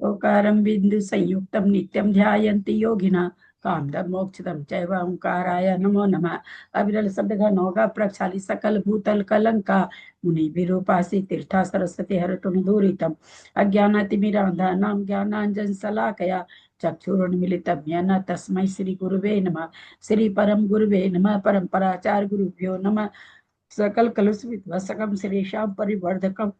ओकारं बिंदु संयुक्तं नित्यं ध्यायन्ति योगिना कामदं मोक्षदं चैव ओंकाराय नमो नमः। अविरल शब्द घन होगा प्रक्षाली सकल भूतल कलंका मुनि विरूपासी तीर्था सरस्वती हरतुन दूरितम अज्ञानातिमिरांधानां ज्ञानांजन शलाकया चक्षुरुन्मिलितं येन तस्मै श्री गुरुवे नमः। श्री परम गुरुवे नमः। परम्पराचार्य गुरुभ्यो नमः। सकल कलुष विध्वंसकम श्रीशां परिवर्धकम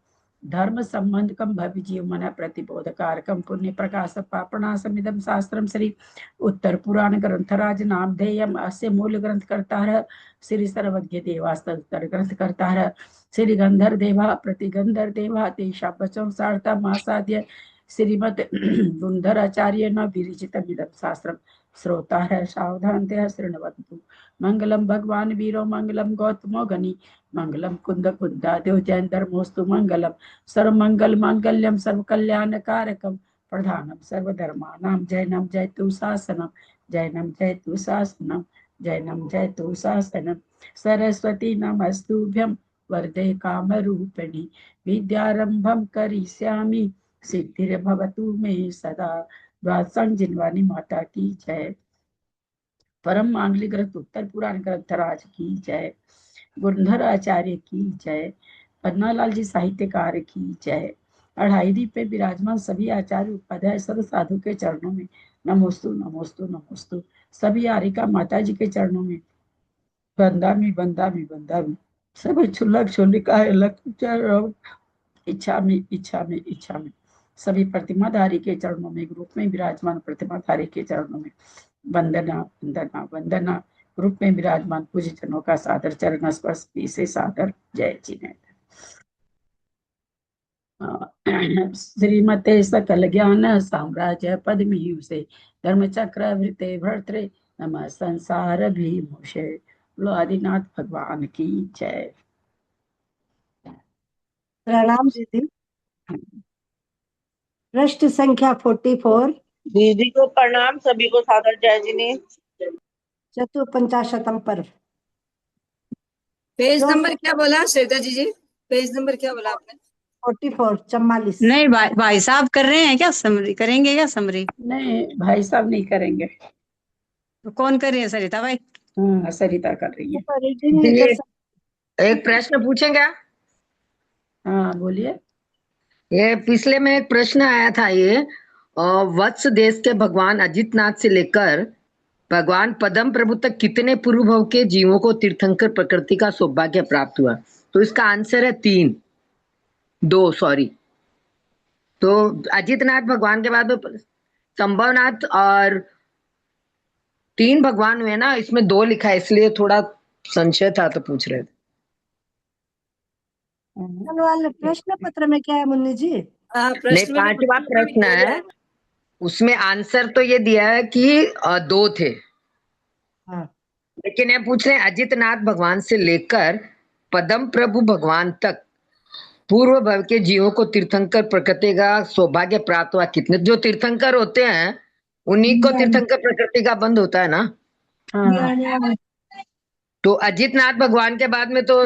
धर्म संबंधकम भव्य जीव मन प्रतिबोधकारकम पुण्य प्रकाश पापणासमिदम शास्त्रम श्री उत्तर पुराण ग्रंथराज नामधेयम अस्य मूल ग्रंथ करता श्री सर्वज्ञ देवास्तर ग्रंथ करता श्री गंधर देवा प्रतिगंधर देवा तेषा बचम सारता मासाद्य श्रीमद गुंधराचार्य न विरचित शास्त्रम श्रोता है सावधान शृण्वन्तु मंगलम भगवान वीरो मंगलम गौतमो गणी मंगलम कुंद कुंदादेव जैन धर्मोस्तु मंगलम सर्वमंगल मांगल्यम सर्व कल्याण कारकम प्रधानम सर्वधर्मानां जैनम जयतु शासनम जैनम जयतु शासनम जैनम जयतु शासनम सरस्वती नमस्तुभ्यं वरदे कामरूपिणी विद्यारंभम करिष्यामि सिद्धिर्भवतु मे सदा। द्वादशं जिनवानी माता की जय। परम मांगलिक ग्रंथ उत्तर पुराण ग्रंथराज की जय। गुरुधर आचार्य की जय। पन्नालाल जी साहित्यकार की जय। अढ़ाई दीप पे विराजमान सभी आचार्य उपाध्याय सर्व साधु के चरणों में नमोस्तु नमोस्तु नमोस्तु। सभी आरिका माता जी के चरणों में बंदामी बंदामी बंदामी। सभी क्षुल्लक क्षुल्लिका इच्छा में इच्छा में इच्छा में। सभी प्रतिमाधारी के चरणों में ग्रुप में विराजमान प्रतिमाधारी के चरणों में वंदना वंदना वंदना। ग्रुप में विराजमान पूज्य जनों का सादर चरण स्पर्श से सादर जय जिनेन्द्र। श्रीमते सकल ज्ञान साम्राज्य पद्मी से धर्म चक्र वृते भर्तृ नमः संसार भीमुषे। बोलो आदिनाथ भगवान की जय। प्रणाम दीदी। पृष्ठ संख्या 44। दीदी को प्रणाम, सभी को सादर जय जिने। चतुर्पंचाशतम पर्व। पेज नंबर क्या बोला श्वेता जी? पेज नंबर क्या बोला आपने? 44 44। नहीं भाई साहब कर रहे हैं क्या? समरी करेंगे क्या? समरी नहीं भाई साहब नहीं करेंगे। तो कौन कर रही है? सरिता भाई। हाँ सरिता कर रही है। एक प्रश्न पूछें क्या? हाँ बोलिए। ये पिछले में एक प्रश्न आया था, ये वत्स देश के भगवान अजितनाथ से लेकर भगवान पद्म प्रभु तक कितने पूर्व भव के जीवों को तीर्थंकर प्रकृति का सौभाग्य प्राप्त हुआ? तो इसका आंसर है 2 सॉरी। तो अजितनाथ भगवान के बाद संभवनाथ और 3 भगवान हुए ना, इसमें 2 लिखा है, इसलिए थोड़ा संशय था तो पूछ रहे थे। वाले प्रश्न पत्र में क्या है मुन्नी जी? नहीं, 5वां प्रश्न है, उसमें आंसर तो ये दिया है कि 2 थे। हाँ। लेकिन ये पूछ रहे हैं अजितनाथ भगवान से लेकर पद्म प्रभु भगवान तक पूर्व भव के जीवों को तीर्थंकर प्रकृति का सौभाग्य प्राप्त हुआ कितने? जो तीर्थंकर होते हैं उन्हीं को तीर्थंकर प्रकृति का बंध होता है ना। हाँ। तो अजितनाथ भगवान के बाद में तो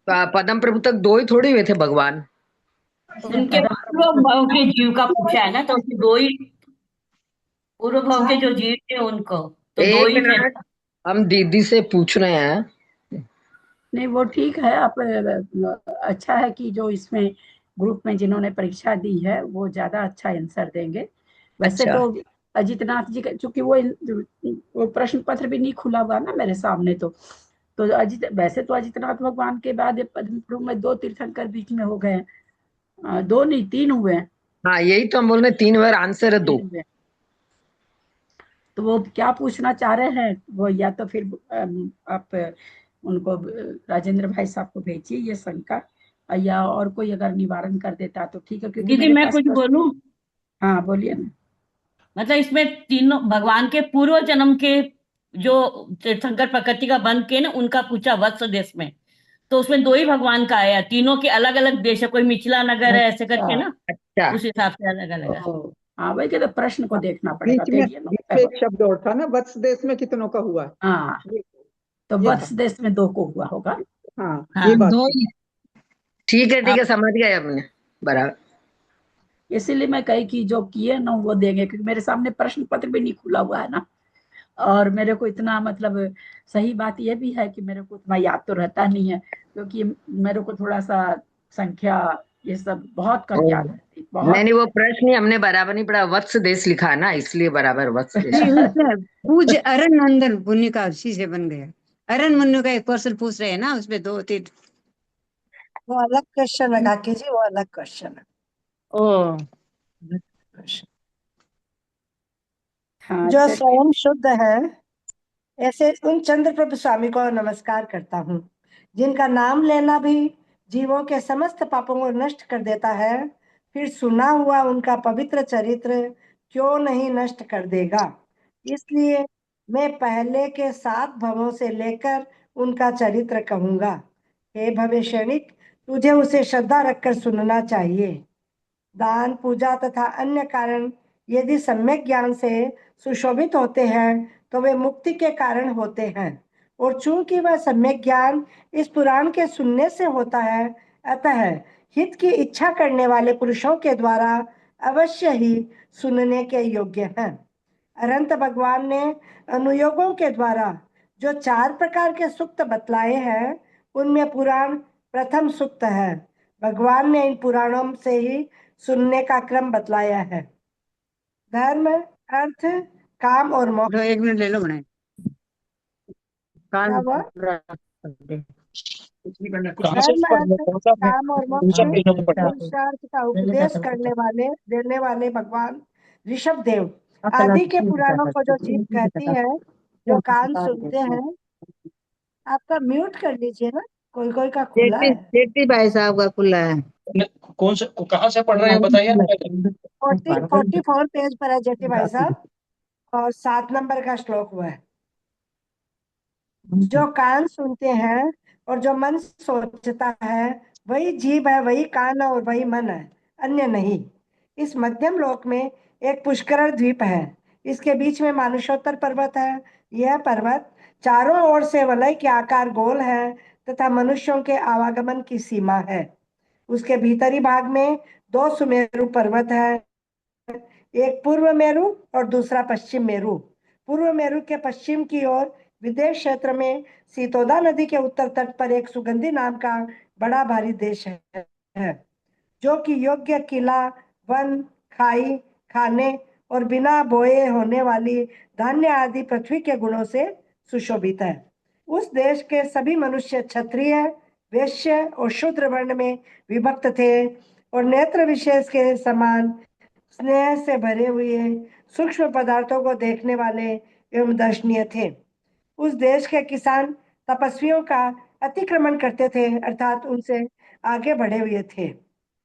पद्म प्रभु तक 2 ही थोड़ी हुए थे भगवान। उनके पूर्व भाव के जीव का पूछा है ना, तो 2 ही पूर्व भाव के जो जीव थे उनको तो 2 ही थे। हम दीदी से पूछ रहे हैं। नहीं वो ठीक है। आप अच्छा है कि जो इसमें ग्रुप में जिन्होंने परीक्षा दी है वो ज्यादा अच्छा आंसर देंगे। वैसे अच्छा। तो अजितनाथ जी का चूंकि वो प्रश्न पत्र भी नहीं खुला हुआ ना मेरे सामने, तो वैसे तो अजितनाथ भगवान के बाद पद्म प्रभु में 2 तीर्थंकर बीच में हो गए। 2 नहीं 3 हुए हैं। हाँ यही तो हम बोल रहे, 3 बार आंसर है 2। तो वो क्या पूछना चाह रहे हैं वो, या तो फिर आप उनको राजेंद्र भाई साहब को भेजिए ये शंका, या और कोई अगर निवारण कर देता तो ठीक है। क्योंकि दीदी मैं कुछ बोलूं? हाँ बोलिए ना। मतलब इसमें तीनों भगवान के पूर्व जन्म के जो तीर्थंकर प्रकृति का बन के ना उनका पूछा वत्स देश में, तो उसमें 2 ही भगवान का आया। तीनों के अलग अलग देश है, कोई मिथिला नगर है ऐसे करके ना। अच्छा। उस हिसाब से अलग अलग है। हाँ वही कहते प्रश्न को देखना पड़ेगा। बीच में एक शब्द और था ना, वत्स देश में कितनों का हुआ? हाँ तो वत्स देश में 2 को हुआ होगा। हाँ, हाँ, ये बात 2 ही। ठीक है समझ गए हमने बराबर। इसीलिए मैं कही कि जो किए ना वो देंगे, क्योंकि मेरे सामने प्रश्न पत्र भी नहीं खुला हुआ है ना। और मेरे को इतना मतलब सही बात यह भी है कि मेरे को उतना याद तो रहता नहीं है, क्योंकि मेरे को थोड़ा सा संख्या ये सब बहुत कम याद रहती, नहीं बहुत। नहीं, वो प्रश्न ही हमने बराबर नहीं पढ़ा, वत्स देश लिखा है ना, इसलिए बराबर वत्स देश। नहीं उसमें पूज अरण नंदन मुनि का उसी से बन गया। अरण मुनि का एक क्वेश्चन पूछ रहे हैं ना, उसमें 2-3। वो अलग क्वेश्चन है काकी जी, वो अलग क्वेश्चन है। ओ हाँ जो चलिए। स्वयं शुद्ध है, ऐसे उन चंद्र प्रभु स्वामी को नमस्कार करता हूँ, जिनका नाम लेना भी जीवों के समस्त पापों को नष्ट कर देता है। फिर सुना हुआ उनका पवित्र चरित्र क्यों नहीं नष्ट कर देगा। इसलिए मैं पहले के 7 भवों से लेकर उनका चरित्र कहूंगा। हे भविष्यणिक, तुझे उसे श्रद्धा रखकर सुनना चाहिए। दान, पूजा तथा अन्य कारण यदि सम्यक ज्ञान से सुशोभित होते हैं तो वे मुक्ति के कारण होते हैं। और चूंकि वह सम्यक ज्ञान इस पुराण के सुनने से होता है, अतः हित की इच्छा करने वाले पुरुषों के द्वारा अवश्य ही सुनने के योग्य हैं। अनंत भगवान ने अनुयोगों के द्वारा जो 4 प्रकार के सूक्त बतलाए हैं, उनमें पुराण प्रथम सूक्त है। भगवान ने इन पुराणों से ही सुनने का क्रम बतलाया है। धर्म, अर्थ, काम और मोक्ष। 1 मिनट ले लो बनाए क्या कान हुआ? कहाँ से धर्म, पढ़ रहे हो? अर्थ, कौन सा काम और कौन सा मोक्ष पेज में पढ़ रहे हो? पुरुषार्थ का उपदेश देने वाले भगवान ऋषभ देव आदि के पुराणों को जो जीव कहती है, जो कान सुनते हैं। आपका म्यूट कर लीजिए ना, कोई कोई का खुला है। जेठी भाई साहब का खुला है। कौन से कहाँ से पढ़ रहे हैं बताइए ना पहले। 44 पेज पर है जेठी भाई साहब, और 7 नंबर का श्लोक हुआ है। जो कान सुनते हैं और जो मन सोचता है, वही जीव है, वही कान है और वही मन है, अन्य नहीं। इस मध्यम लोक में एक पुष्करण द्वीप है। इसके बीच में मानुषोत्तर पर्वत है। यह पर्वत चारों ओर से वलय के आकार गोल है तथा मनुष्यों के आवागमन की सीमा है। उसके भीतरी भाग में 2 सुमेरु पर्वत है, एक पूर्व मेरु और दूसरा पश्चिम मेरु। पूर्व मेरु के पश्चिम की ओर विदेश क्षेत्र में सीतोदा नदी के उत्तर तट पर एक सुगंधी नाम का बड़ा भारी देश है, जो कि योग्य किला, वन, खाई, खाने और बिना बोए होने वाली धान्य आदि पृथ्वी के गुणों से सुशोभित है। उस देश के सभी मनुष्य क्षत्रिय, वैश्य और शूद्र वर्ण में विभक्त थे और नेत्र विशेष के समान स्नेह से भरे हुए सूक्ष्म पदार्थों को देखने वाले एवं दर्शनीय थे। उस देश के किसान तपस्वियों का अतिक्रमण करते थे, अर्थात उनसे आगे बढ़े हुए थे।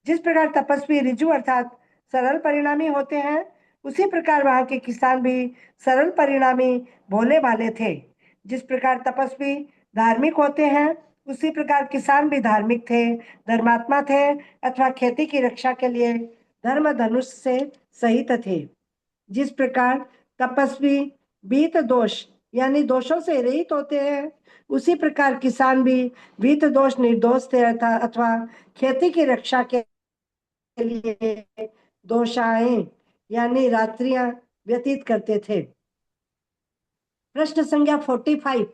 जिस प्रकार तपस्वी ऋजु अर्थात सरल परिणामी होते हैं, उसी प्रकार वहां के किसान भी सरल परिणामी भोले भाले थे। जिस प्रकार तपस्वी धार्मिक होते हैं, उसी प्रकार किसान भी धार्मिक थे, धर्मात्मा थे अथवा खेती की रक्षा के लिए धर्म धनुष से सहित थे। जिस प्रकार तपस्वी बीत दोष यानी दोषों से रहित होते हैं, उसी प्रकार किसान भी बीत दोष निर्दोष थे अथवा खेती की रक्षा के लिए दोषाएं यानी रात्रियां व्यतीत करते थे। प्रश्न संख्या 45।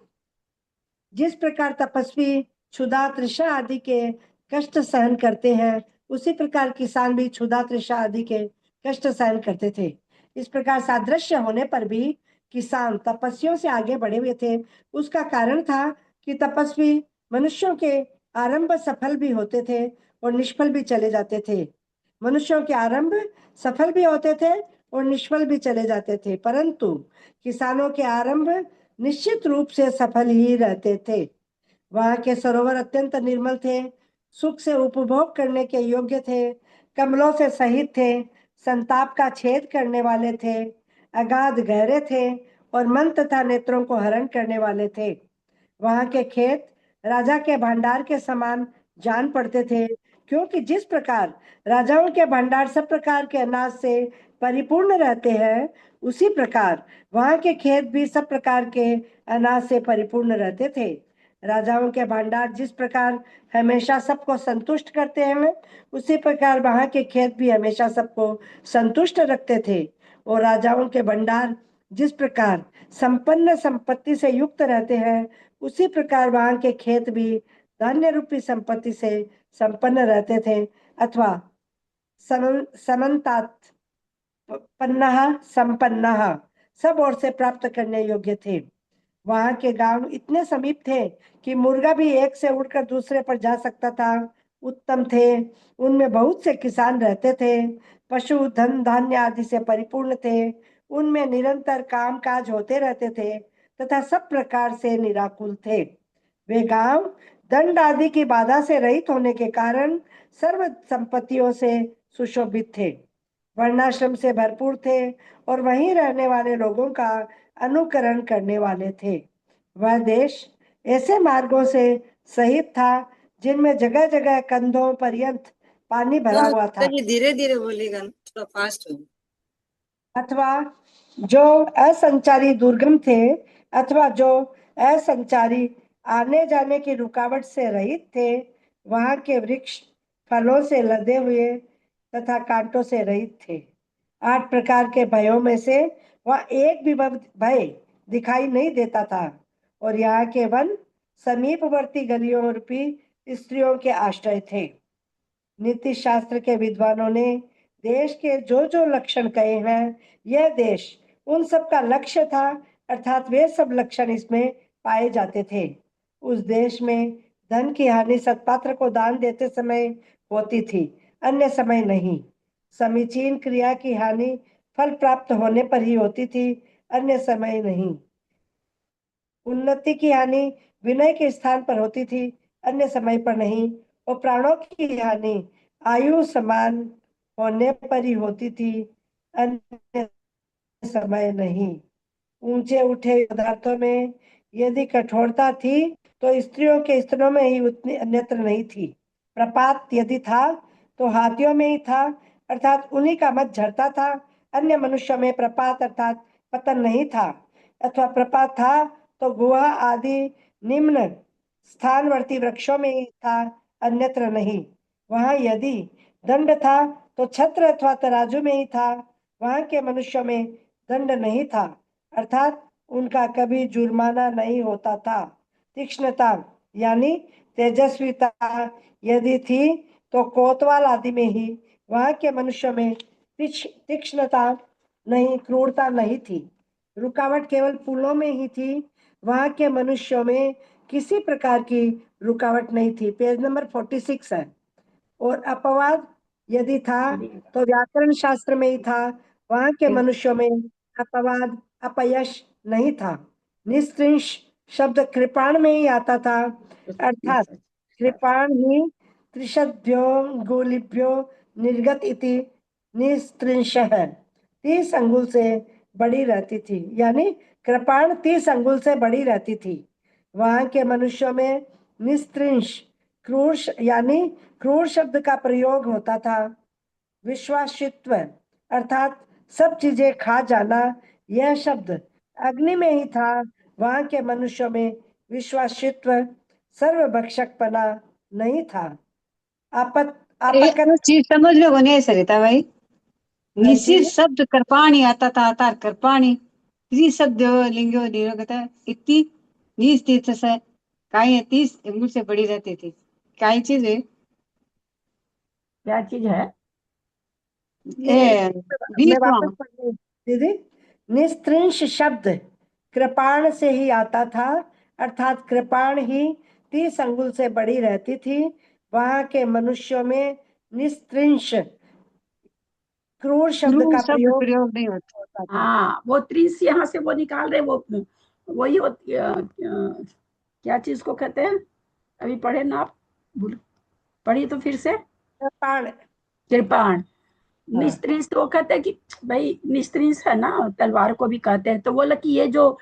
जिस प्रकार तपस्वी क्षुधा, तृषा आदि के कष्ट सहन करते हैं, उसी प्रकार किसान भी क्षुधा, तृषा आदि के कष्ट सहन करते थे। इस प्रकार सादृश्य होने पर भी किसान तपस्वियों से आगे बढ़े हुए थे। उसका कारण था कि तपस्वी मनुष्यों के आरंभ सफल भी होते थे और निष्फल भी चले जाते थे। मनुष्यों के आरंभ सफल भी होते थे और निष्फल भी चले जाते थे, परंतु किसानों के आरंभ निश्चित रूप से सफल ही रहते थे। वहां के सरोवर अत्यंत निर्मल थे, सुख से उपभोग करने के योग्य थे, कमलों से सहित थे, संताप का छेद करने वाले थे, अगाध गहरे थे और मन तथा नेत्रों को हरण करने वाले थे। वहां के खेत राजा के भंडार के समान जान पड़ते थे, क्योंकि जिस प्रकार राजाओं के भंडार सब प्रकार के अनाज से परिपूर्ण रहते हैं, उसी प्रकार वहां के खेत भी सब प्रकार के अनाज से परिपूर्ण रहते थे। राजाओं के भंडार जिस प्रकार हमेशा सबको संतुष्ट करते हैं, उसी प्रकार वहां के खेत भी हमेशा सबको संतुष्ट रखते थे। और राजाओं के भंडार जिस प्रकार संपन्न संपत्ति से युक्त रहते हैं, उसी प्रकार वहां के खेत भी धान्य रूपी संपत्ति से संपन्न रहते थे, अथवा समन्तात पन्ना संपन्ना, सब ओर से प्राप्त करने योग्य थे। वहां के गांव इतने समीप थे कि मुर्गा भी एक से उड़कर दूसरे पर जा सकता था। उत्तम थे, उनमें बहुत से किसान रहते थे, पशु धन धान्य आदि से परिपूर्ण थे, उनमें निरंतर काम काज होते रहते थे तथा सब प्रकार से निराकुल थे। वे गांव दंड आदि की बाधा से रहित होने के कारण सर्व संपत्तियों से सुशोभित थे, वर्णाश्रम से भरपूर थे और वहीं रहने वाले लोगों का अनुकरण करने वाले थे। वह देश ऐसे मार्गों से सहित था जिनमें जगह जगह कंधों पर्यंत पानी भरा हुआ था, जी धीरे धीरे बोलेगा, थोड़ा फास्ट हो। अथवा जो असंचारी दुर्गम थे, अथवा जो असंचारी आने जाने की रुकावट से रहित थे। वहां के वृक्ष फलों से लदे हुए तथा कांटों से रहित थे। 8 प्रकार के भयों में से वह एक भी भय दिखाई नहीं देता था। और यहाँ के वन समीपवर्ती गलियों रूपी स्त्रियों के आश्रय थे। नीति शास्त्र के विद्वानों ने देश के जो जो लक्षण कहे हैं, यह देश उन सब का लक्ष्य था, अर्थात वे सब लक्षण इसमें पाए जाते थे। उस देश में धन की हानि सत्पात्र को दान देते समय होती थी, अन्य समय नहीं। समीचीन क्रिया की हानि फल प्राप्त होने पर ही होती थी, अन्य समय नहीं। उन्नति की हानि विनय के स्थान पर होती थी, अन्य समय पर नहीं। और प्राणों की हानि आयु समान होने पर ही होती थी, अन्य समय नहीं। ऊंचे उठे पदार्थों में यदि कठोरता थी तो स्त्रियों के स्तनों में ही उतनी अन्यत्र नहीं थी। प्रपात यदि था तो हाथियों में ही था, अर्थात उन्हीं का मत झरता था। अन्य मनुष्यों में प्रपात अर्थात पतन नहीं था, अथवा प्रपात था तो गुहा आदि निम्न स्थानवर्ती वृक्षों में ही था, अन्यत्र नहीं। वहां यदि दंड था तो छत्र अथवा तराजू में ही था, वहां के मनुष्यों में दंड नहीं था, अर्थात उनका कभी जुर्माना नहीं होता था। तीक्ष्णता यानी तेजस्विता यदि थी तो कोतवाल आदि में ही, वहां के मनुष्यों में तीक्ष्णता नहीं, क्रूरता नहीं थी। रुकावट केवल पुलों में ही थी, वहां के मनुष्यों में किसी प्रकार की रुकावट नहीं थी। पेज नंबर 46 है। और अपवाद यदि था तो व्याकरण शास्त्र में ही था, वहां के मनुष्यों में अपवाद अपयश नहीं था। निस्त्रिंश शब्द कृपाण में ही आता था, अर्थात कृपाण ही त्रिशद्भ्यो गोलिभ्यो निर्गत इति निस्त्रिंश है, 30 अंगुल से बड़ी रहती थी, यानी कृपाण 30 अंगुल से बड़ी रहती थी। वहां के मनुष्यों में निस्त्रिंश क्रूर यानी क्रूर शब्द का प्रयोग होता था। विश्वासित्व अर्थात सब चीजें खा जाना, यह शब्द अग्नि में ही था। वहां के मनुष्यों में विश्वासित्व सर्वभक्षकपना नहीं था। एक तो चीज समझ में को नहीं सरिता भाई, निश्चित जी? शब्द कृपाणी आता था, तार कृपाणी तीस शब्द लिंगो निरोगता इतनी नीच तीर्थ से काई 30 मुझसे बड़ी रहती थी। काई चीज है, क्या चीज है? ए मैं वापस पढ़ रही हूँ दीदी। निस्त्रिंश शब्द कृपाण से ही आता था, अर्थात कृपाण ही 30 अंगुल से बड़ी रहती थी। वहां के मनुष्यों में निस्त्रिंश क्रूर शब्द का शब्द प्रयोग प्रयोग नहीं होता। होता था। हाँ, वो त्रिश यहाँ से वो निकाल रहे, वो वही होती क्या चीज को कहते हैं? अभी पढ़े ना आप, भूल पढ़ी तो फिर से। कृपाण, कृपाण। हाँ। निस्त्रिंश तो वो कहते हैं कि भाई निस्त्रिंश है ना, तलवार को भी कहते हैं। तो बोला कि ये जो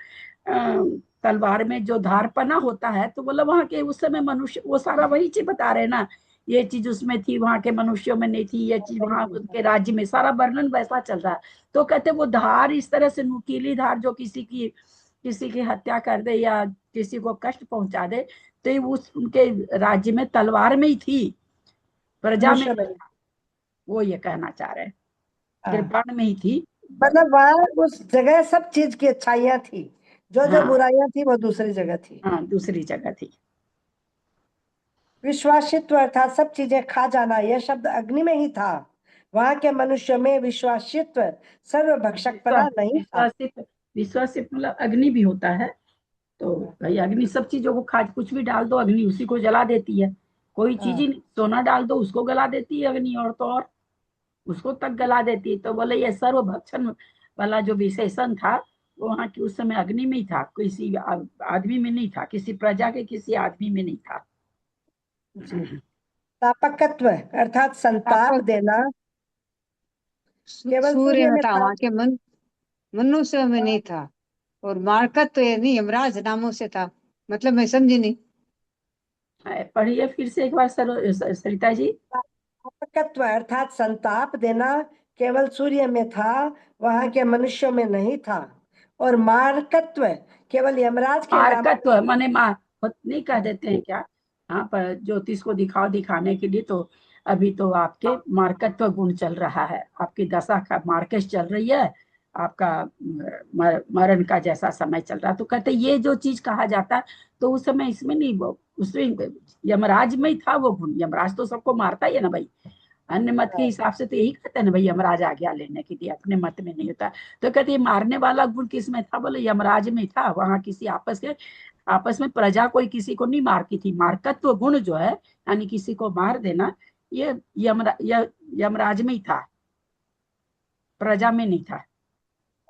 तलवार में जो धारपना होता है, तो बोला वहां के उस समय मनुष्य, वो सारा वही चीज बता रहे ना, ये चीज उसमें थी, वहां के मनुष्यों में नहीं थी, ये चीज वहां उनके राज्य में, सारा वर्णन वैसा चल रहा है। तो कहते वो धार इस तरह से, नुकीली धार जो किसी की हत्या कर दे या किसी को कष्ट पहुंचा दे, तो उस उनके राज्य में तलवार में ही थी, प्रजा में मनुष्य नहीं में। था। वो ये कहना चाह रहे हैं, हाँ, कृपाण में ही थी। मतलब वहां उस जगह सब चीज की अच्छाइयां थी, जो जो हाँ बुराइयां थी वो दूसरी जगह थी। हाँ, दूसरी जगह थी। विश्वासित्व अर्थात सब चीजें खा जाना, यह शब्द अग्नि में ही था। वहां के मनुष्यों में विश्वासित्व सर्वभक्षकपना नहीं था। विश्वासित विश्वासित मतलब अग्नि भी होता है। तो भाई अग्नि सब चीजों को खा, कुछ भी डाल दो अग्नि उसी को जला देती है। कोई चीज ही नहीं, सोना डाल दो उसको गला देती है अग्नि, और तो और उसको तक गला देती है। तो बोले ये सर्वभक्षण वाला जो विशेषण था वो वहां की उस समय अग्नि में ही था, किसी आदमी में नहीं था, किसी प्रजा के किसी आदमी में नहीं था। जी। तापकत्व अर्थात संताप तापक देना केवल सूर्य सूर्य में में था, था। वहां के मनुष्य में नहीं था। और मारकत तो ये नहीं, यमराज नामों से था। मतलब मैं समझी नहीं। पढ़िए फिर से एक बार सरिता जी। तापकत्व अर्थात संताप देना केवल सूर्य में था, वहां के मनुष्यों में नहीं था। और मारकत्व केवल यमराज के नाम। मारकत्व माने नहीं कह देते हैं क्या? हाँ, पर ज्योतिष को दिखाने के लिए तो अभी तो आपके मार्कत्व गुण चल रहा है, आपकी दशा का मार्केश चल रही है, आपका मरण का जैसा समय चल रहा है। तो कहते ये जो चीज कहा जाता है तो उस समय इसमें नहीं, वो उसमें यमराज में ही था वो गुण। यमराज तो सबको मारता ही है ना भाई। अन्य मत के हिसाब से तो यही कहते हैं ना भाई, यमराज आज्ञा लेने के लिए, अपने मत में नहीं होता। तो कहते ये मारने वाला गुण किस में था? बोले यमराज में था। वहां किसी आपस में प्रजा कोई किसी को नहीं मारती थी। मार्कत्व गुण जो है यानी किसी को मार देना, ये यमराज में ही था, प्रजा में नहीं था।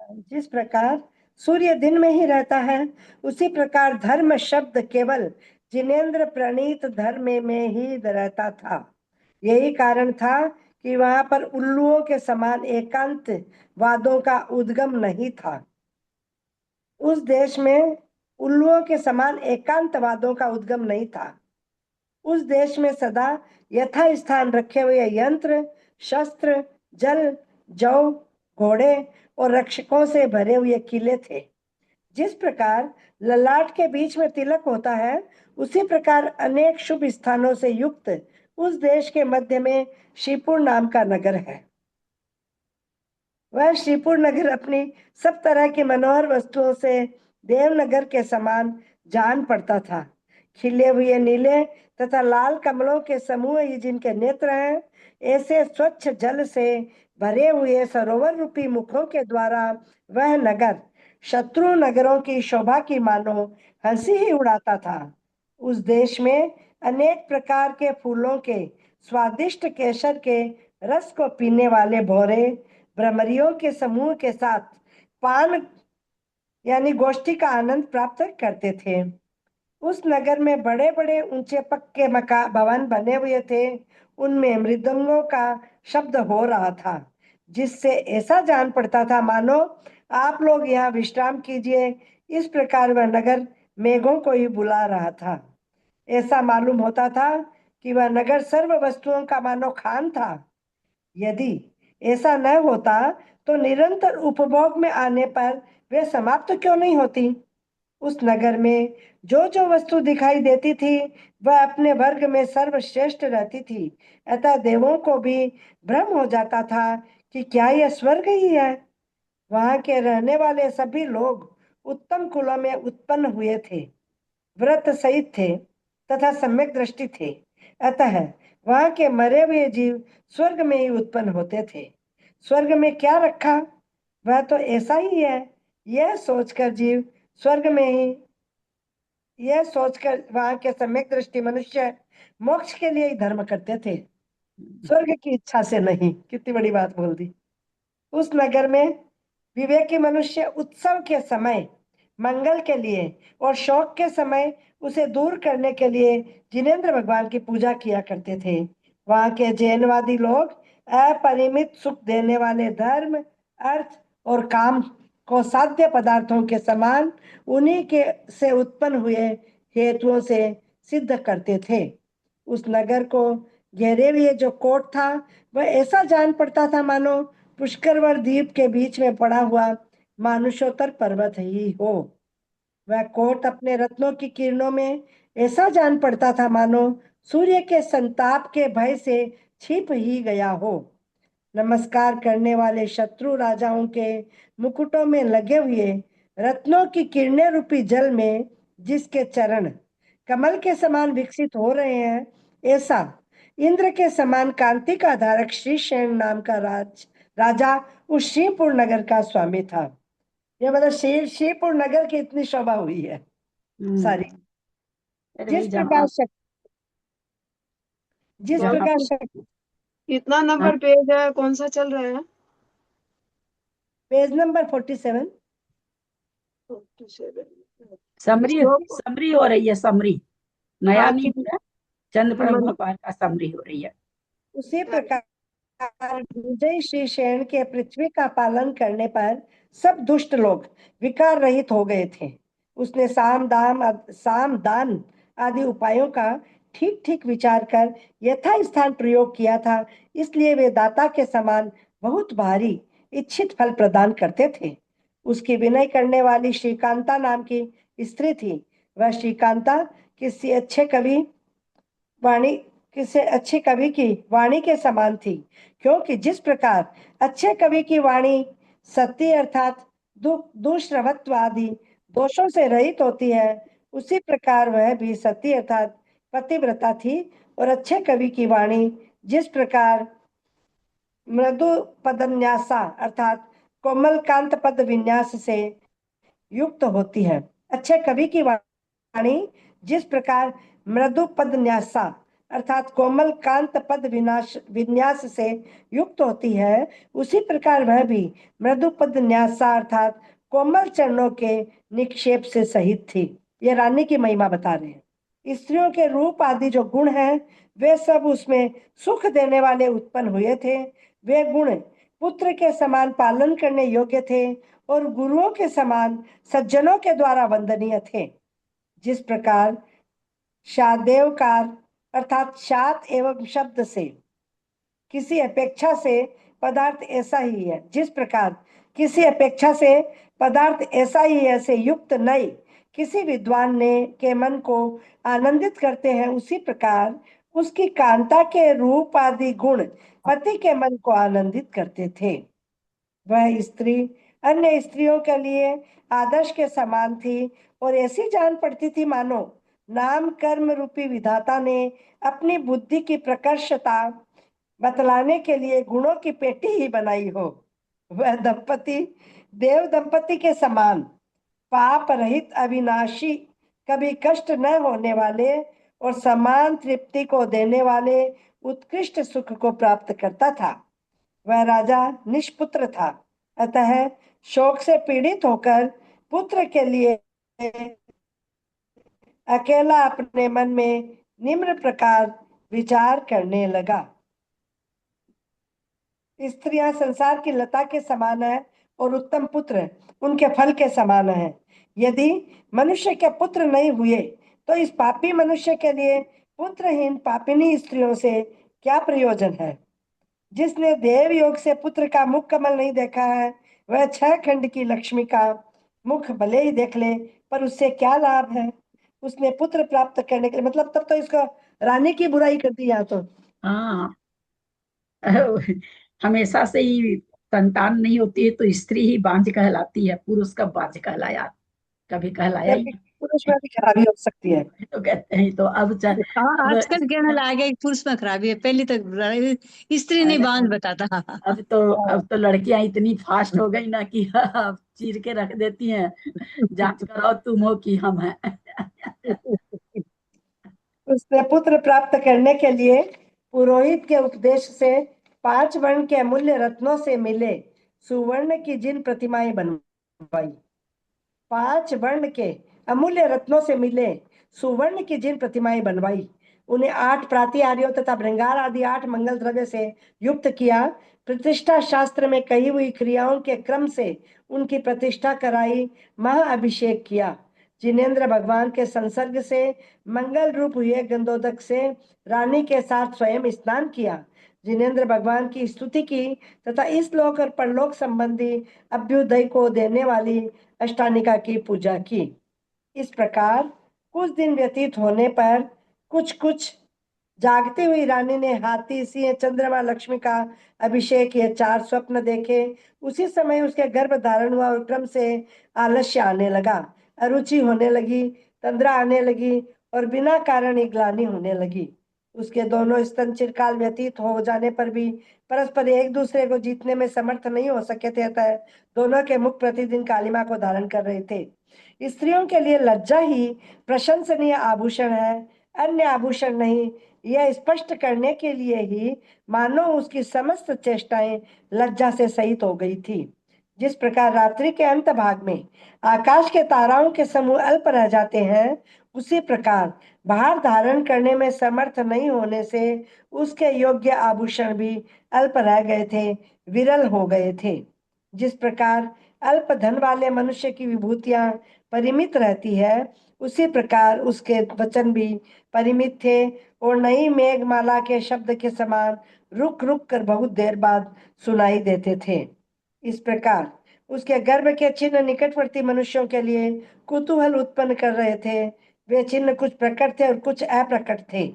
जिस प्रकार सूर्य दिन में ही रहता है, उसी प्रकार धर्म शब्द केवल जिनेन्द्र प्रणीत धर्म में ही रहता था। यही कारण था कि वहां पर उल्लुओं के समान एकांत वादों का उद्गम नहीं था। उस देश में उल्लुओं के समान एकांतवादों का उद्गम नहीं था। उस देश में सदा यथा स्थान रखे हुए यंत्र, शस्त्र, जल, जौ, घोड़े और रक्षकों से भरे हुए किले थे। जिस प्रकार ललाट के बीच में तिलक होता है, उसी प्रकार अनेक शुभ स्थानों से युक्त उस देश के मध्य में श्रीपुर नाम का नगर है। वह श्रीपुर नगर अपनी सब तरह की मनोहर वस्तुओं से देवनगर के समान जान पड़ता था। खिले हुए नीले तथा लाल कमलों के समूह ही जिनके नेत्र हैं, ऐसे स्वच्छ जल से भरे हुए सरोवर रूपी मुखों के द्वारा वह नगर शत्रु नगरों की शोभा की मानो हंसी ही उड़ाता था। उस देश में अनेक प्रकार के फूलों के स्वादिष्ट केसर के रस को पीने वाले भौरे भ्रमरियों के समूह के साथ पान यानी गोष्ठी का आनंद प्राप्त करते थे। उस नगर में बड़े बड़े ऊंचे पक्के भवन बने हुए थे। उनमें मृदंगों का शब्द हो रहा था, जिससे ऐसा जान पड़ता था मानो आप लोग यहाँ विश्राम कीजिए। इस प्रकार वह नगर मेघों को ही बुला रहा था। ऐसा मालूम होता था कि वह नगर सर्व वस्तुओं का मानो खान था। यदि ऐसा न होता तो निरंतर उपभोग में आने पर वे समाप्त क्यों नहीं होती। उस नगर में जो जो वस्तु दिखाई देती थी वह अपने वर्ग में सर्वश्रेष्ठ रहती थी। अतः देवों को भी भ्रम हो जाता था कि क्या यह स्वर्ग ही है। वहां के रहने वाले सभी लोग उत्तम कुलों में उत्पन्न हुए थे, व्रत सहित थे तथा सम्यक दृष्टि थे। अतः वहां के मरे हुए जीव स्वर्ग में ही उत्पन्न होते थे। स्वर्ग में क्या रखा, वह तो ऐसा ही है। यह सोचकर जीव स्वर्ग में ही यह सोचकर वहां के सम्यक दृष्टि मनुष्य मोक्ष के लिए ही धर्म करते थे, स्वर्ग की इच्छा से नहीं। कितनी बड़ी बात बोल दी। उस नगर में विवेकी मनुष्य उत्सव के समय मंगल के लिए और शौक के समय उसे दूर करने के लिए जिनेन्द्र भगवान की पूजा किया करते थे। वहां के जैनवादी लोग अपरिमित सुख देने वाले धर्म, अर्थ और काम को साध्य पदार्थों के समान उन्हीं के से उत्पन्न हुए हेतुओं से सिद्ध करते थे। उस नगर को घेरे हुए जो कोट था वह ऐसा जान पड़ता था मानो पुष्करवर द्वीप के बीच में पड़ा हुआ मानुषोत्तर पर्वत ही हो। वह कोट अपने रत्नों की किरणों में ऐसा जान पड़ता था मानो सूर्य के संताप के भय से छिप ही गया हो। नमस्कार करने वाले शत्रु राजाओं के मुकुटों में लगे हुए रत्नों की किरणें रूपी जल में जिसके चरण कमल के समान विकसित हो रहे हैं, ऐसा इंद्र के समान कांति का धारक श्रीशैन नाम का राजा उस श्रीपुर नगर का स्वामी था। ये मतलब श्रीपुर नगर की इतनी शोभा हुई है सारी। अरे जिस जहाँ प्रकार जिस जहाँ प्रकार कितना हाँ, नंबर पेज है, कौन सा चल रहा है? Page number 47। 47। समरी श्लोक समरी हो रही है, समरी नया हाँ, नहीं हो रहा है, चंद्र प्रभु भगवान का समरी हो रही है। उसी प्रकार विजय श्री शयन के पृथ्वी का पालन करने पर सब दुष्ट लोग विकार रहित हो गए थे। उसने साम दान आदि उपायों का ठीक ठीक विचार कर यथा स्थान प्रयोग किया था, इसलिए वे दाता के समान बहुत भारी इच्छित फल प्रदान करते थे। उसकी विनय करने वाली श्रीकांता नाम की स्त्री थी। वह श्रीकांता किसी अच्छे कवि की वाणी के समान थी, क्योंकि जिस प्रकार अच्छे कवि की वाणी सत्य अर्थात दुष्प्रवत्व आदि दोषों से रहित होती है, उसी प्रकार वह भी सत्य अर्थात पतिव्रता थी। और अच्छे कवि की वाणी जिस प्रकार मृदु पदन्यासा अर्थात कोमल कांत पद विन्यास से युक्त होती है। अच्छे कवि की वाणी जिस प्रकार मृदु पद न्यासा अर्थात कोमल कांत पद विन्यास से युक्त होती है, उसी प्रकार वह भी मृदु पद न्यासा अर्थात कोमल चरणों के निक्षेप से सहित थी। यह रानी की महिमा बता रहे हैं। स्त्रियों के रूप आदि जो गुण हैं, वे सब उसमें सुख देने वाले उत्पन्न हुए थे। वे गुण पुत्र के समान पालन करने योग्य थे और गुरुओं के समान सज्जनों के द्वारा वंदनीय थे। जिस प्रकार शादेवकार अर्थात शात एवं शब्द से किसी अपेक्षा से पदार्थ ऐसा ही है, जिस प्रकार किसी अपेक्षा से पदार्थ ऐसा ही है से युक्त नए किसी विद्वान ने के मन को आनंदित करते हैं, उसी प्रकार उसकी कांता के रूप आदि गुण पति के मन को आनंदित करते थे। वह स्त्री अन्य स्त्रियों के लिए आदर्श के समान थी और ऐसी जान पड़ती थी मानो नाम कर्म रूपी विधाता ने अपनी बुद्धि की प्रकर्षता बतलाने के लिए गुणों की पेटी ही बनाई हो। वह दंपति देव दंपति के समान पाप रहित अविनाशी, कभी कष्ट न होने वाले और समान तृप्ति को देने वाले उत्कृष्ट सुख को प्राप्त करता था। वह राजा निष्पुत्र था, अतः शोक से पीड़ित होकर पुत्र के लिए अकेला अपने मन में निम्न प्रकार विचार करने लगा। स्त्रियां संसार की लता के समान है और उत्तम पुत्र उनके फल के समान है। यदि मनुष्य के पुत्र नहीं हुए तो इस पापी मनुष्य के लिए पुत्रहीन पापिनी स्त्रियों से क्या प्रयोजन है। जिसने देव योग से पुत्र का मुख कमल नहीं देखा है, वह 6 खंड की लक्ष्मी का मुख भले ही देख ले, पर उससे क्या लाभ है। उसने पुत्र प्राप्त करने के लिए मतलब तब तो इसको रानी की बुराई कर दी। तो हाँ, हमेशा से ही संतान नहीं होती है तो स्त्री ही बांझ कहलाती है, पुरुष कब बांझ कहलाया, कभी कहलाया ही नहीं। पुरुष में भी खराबी हो सकती है। तो कहते हैं तो अब हाँ, आजकल कहने लगा कि पुरुष में खराबी है, पहले तक स्त्री नहीं बांध बताता। अब तो लड़कियां इतनी फास्ट हो गई ना कि अब चीर के रख देती हैं, जांच कराओ तुम हो कि हम हैं। उसने पुत्र प्राप्त करने के लिए पुरोहित के उपदेश से 5 वर्ण के अमूल्य रत्नों से मिले सुवर्ण की जिन प्रतिमाएं बनवाई। 5 वर्ण के अमूल्य रत्नों से मिले सुवर्ण की जिन प्रतिमाएं बनवाई, उन्हें 8 प्रातिहार्यों तथा भृंगार आदि 8 मंगल द्रव्य से युक्त किया। प्रतिष्ठा शास्त्र में कही हुई क्रियाओं के क्रम से उनकी प्रतिष्ठा कराई। महाअभिषेक किया। जिनेन्द्र भगवान के संसर्ग से मंगल रूप हुए गंधोदक से रानी के साथ स्वयं स्नान किया। जिनेन्द्र भगवान की स्तुति की तथा इस लोक और परलोक संबंधी अभ्युदय को देने वाली अष्टानिका की पूजा की। इस प्रकार कुछ दिन व्यतीत होने पर कुछ जागती हुई रानी ने हाथी, सिंह, चंद्रमा, लक्ष्मी का अभिषेक, ये 4 स्वप्न देखे। उसी समय उसके गर्भ धारण हुआ और क्रम से आलस्य आने लगा, अरुचि होने लगी, तंद्रा आने लगी और बिना कारण ही ग्लानि होने लगी। उसके दोनों स्तन चिरकाल व्यतीत हो जाने पर भी परस्पर एक दूसरे को जीतने में समर्थ नहीं हो सके थे, अतः दोनों के मुख प्रतिदिन कालिमा को धारण कर रहे थे। स्त्रियों के लिए लज्जा ही प्रशंसनीय आभूषण है, अन्य आभूषण नहीं। यह स्पष्ट करने के लिए ही मानो उसकी समस्त चेष्टाएं लज्जा से सहित हो गई थी। जिस प्रकार रात्रि के अंत भाग में आकाश के ताराओं के समूह अल्प रह जाते हैं, उसी प्रकार भार धारण करने में समर्थ नहीं होने से उसके योग्य आभूषण भी अल्प रह गए थे, विरल हो गए थे। जिस प्रकार अल्प धन वाले मनुष्य की विभूतियां परिमित रहती है, उसी प्रकार उसके वचन भी परिमित थे और नई मेघमाला के शब्द के समान रुक रुक कर बहुत देर बाद सुनाई देते थे। इस प्रकार उसके गर्भ के चिन्ह निकटवर्ती मनुष्यों के लिए कुतूहल उत्पन्न कर रहे थे। वे चिन्ह कुछ प्रकट थे और कुछ अप्रकट थे।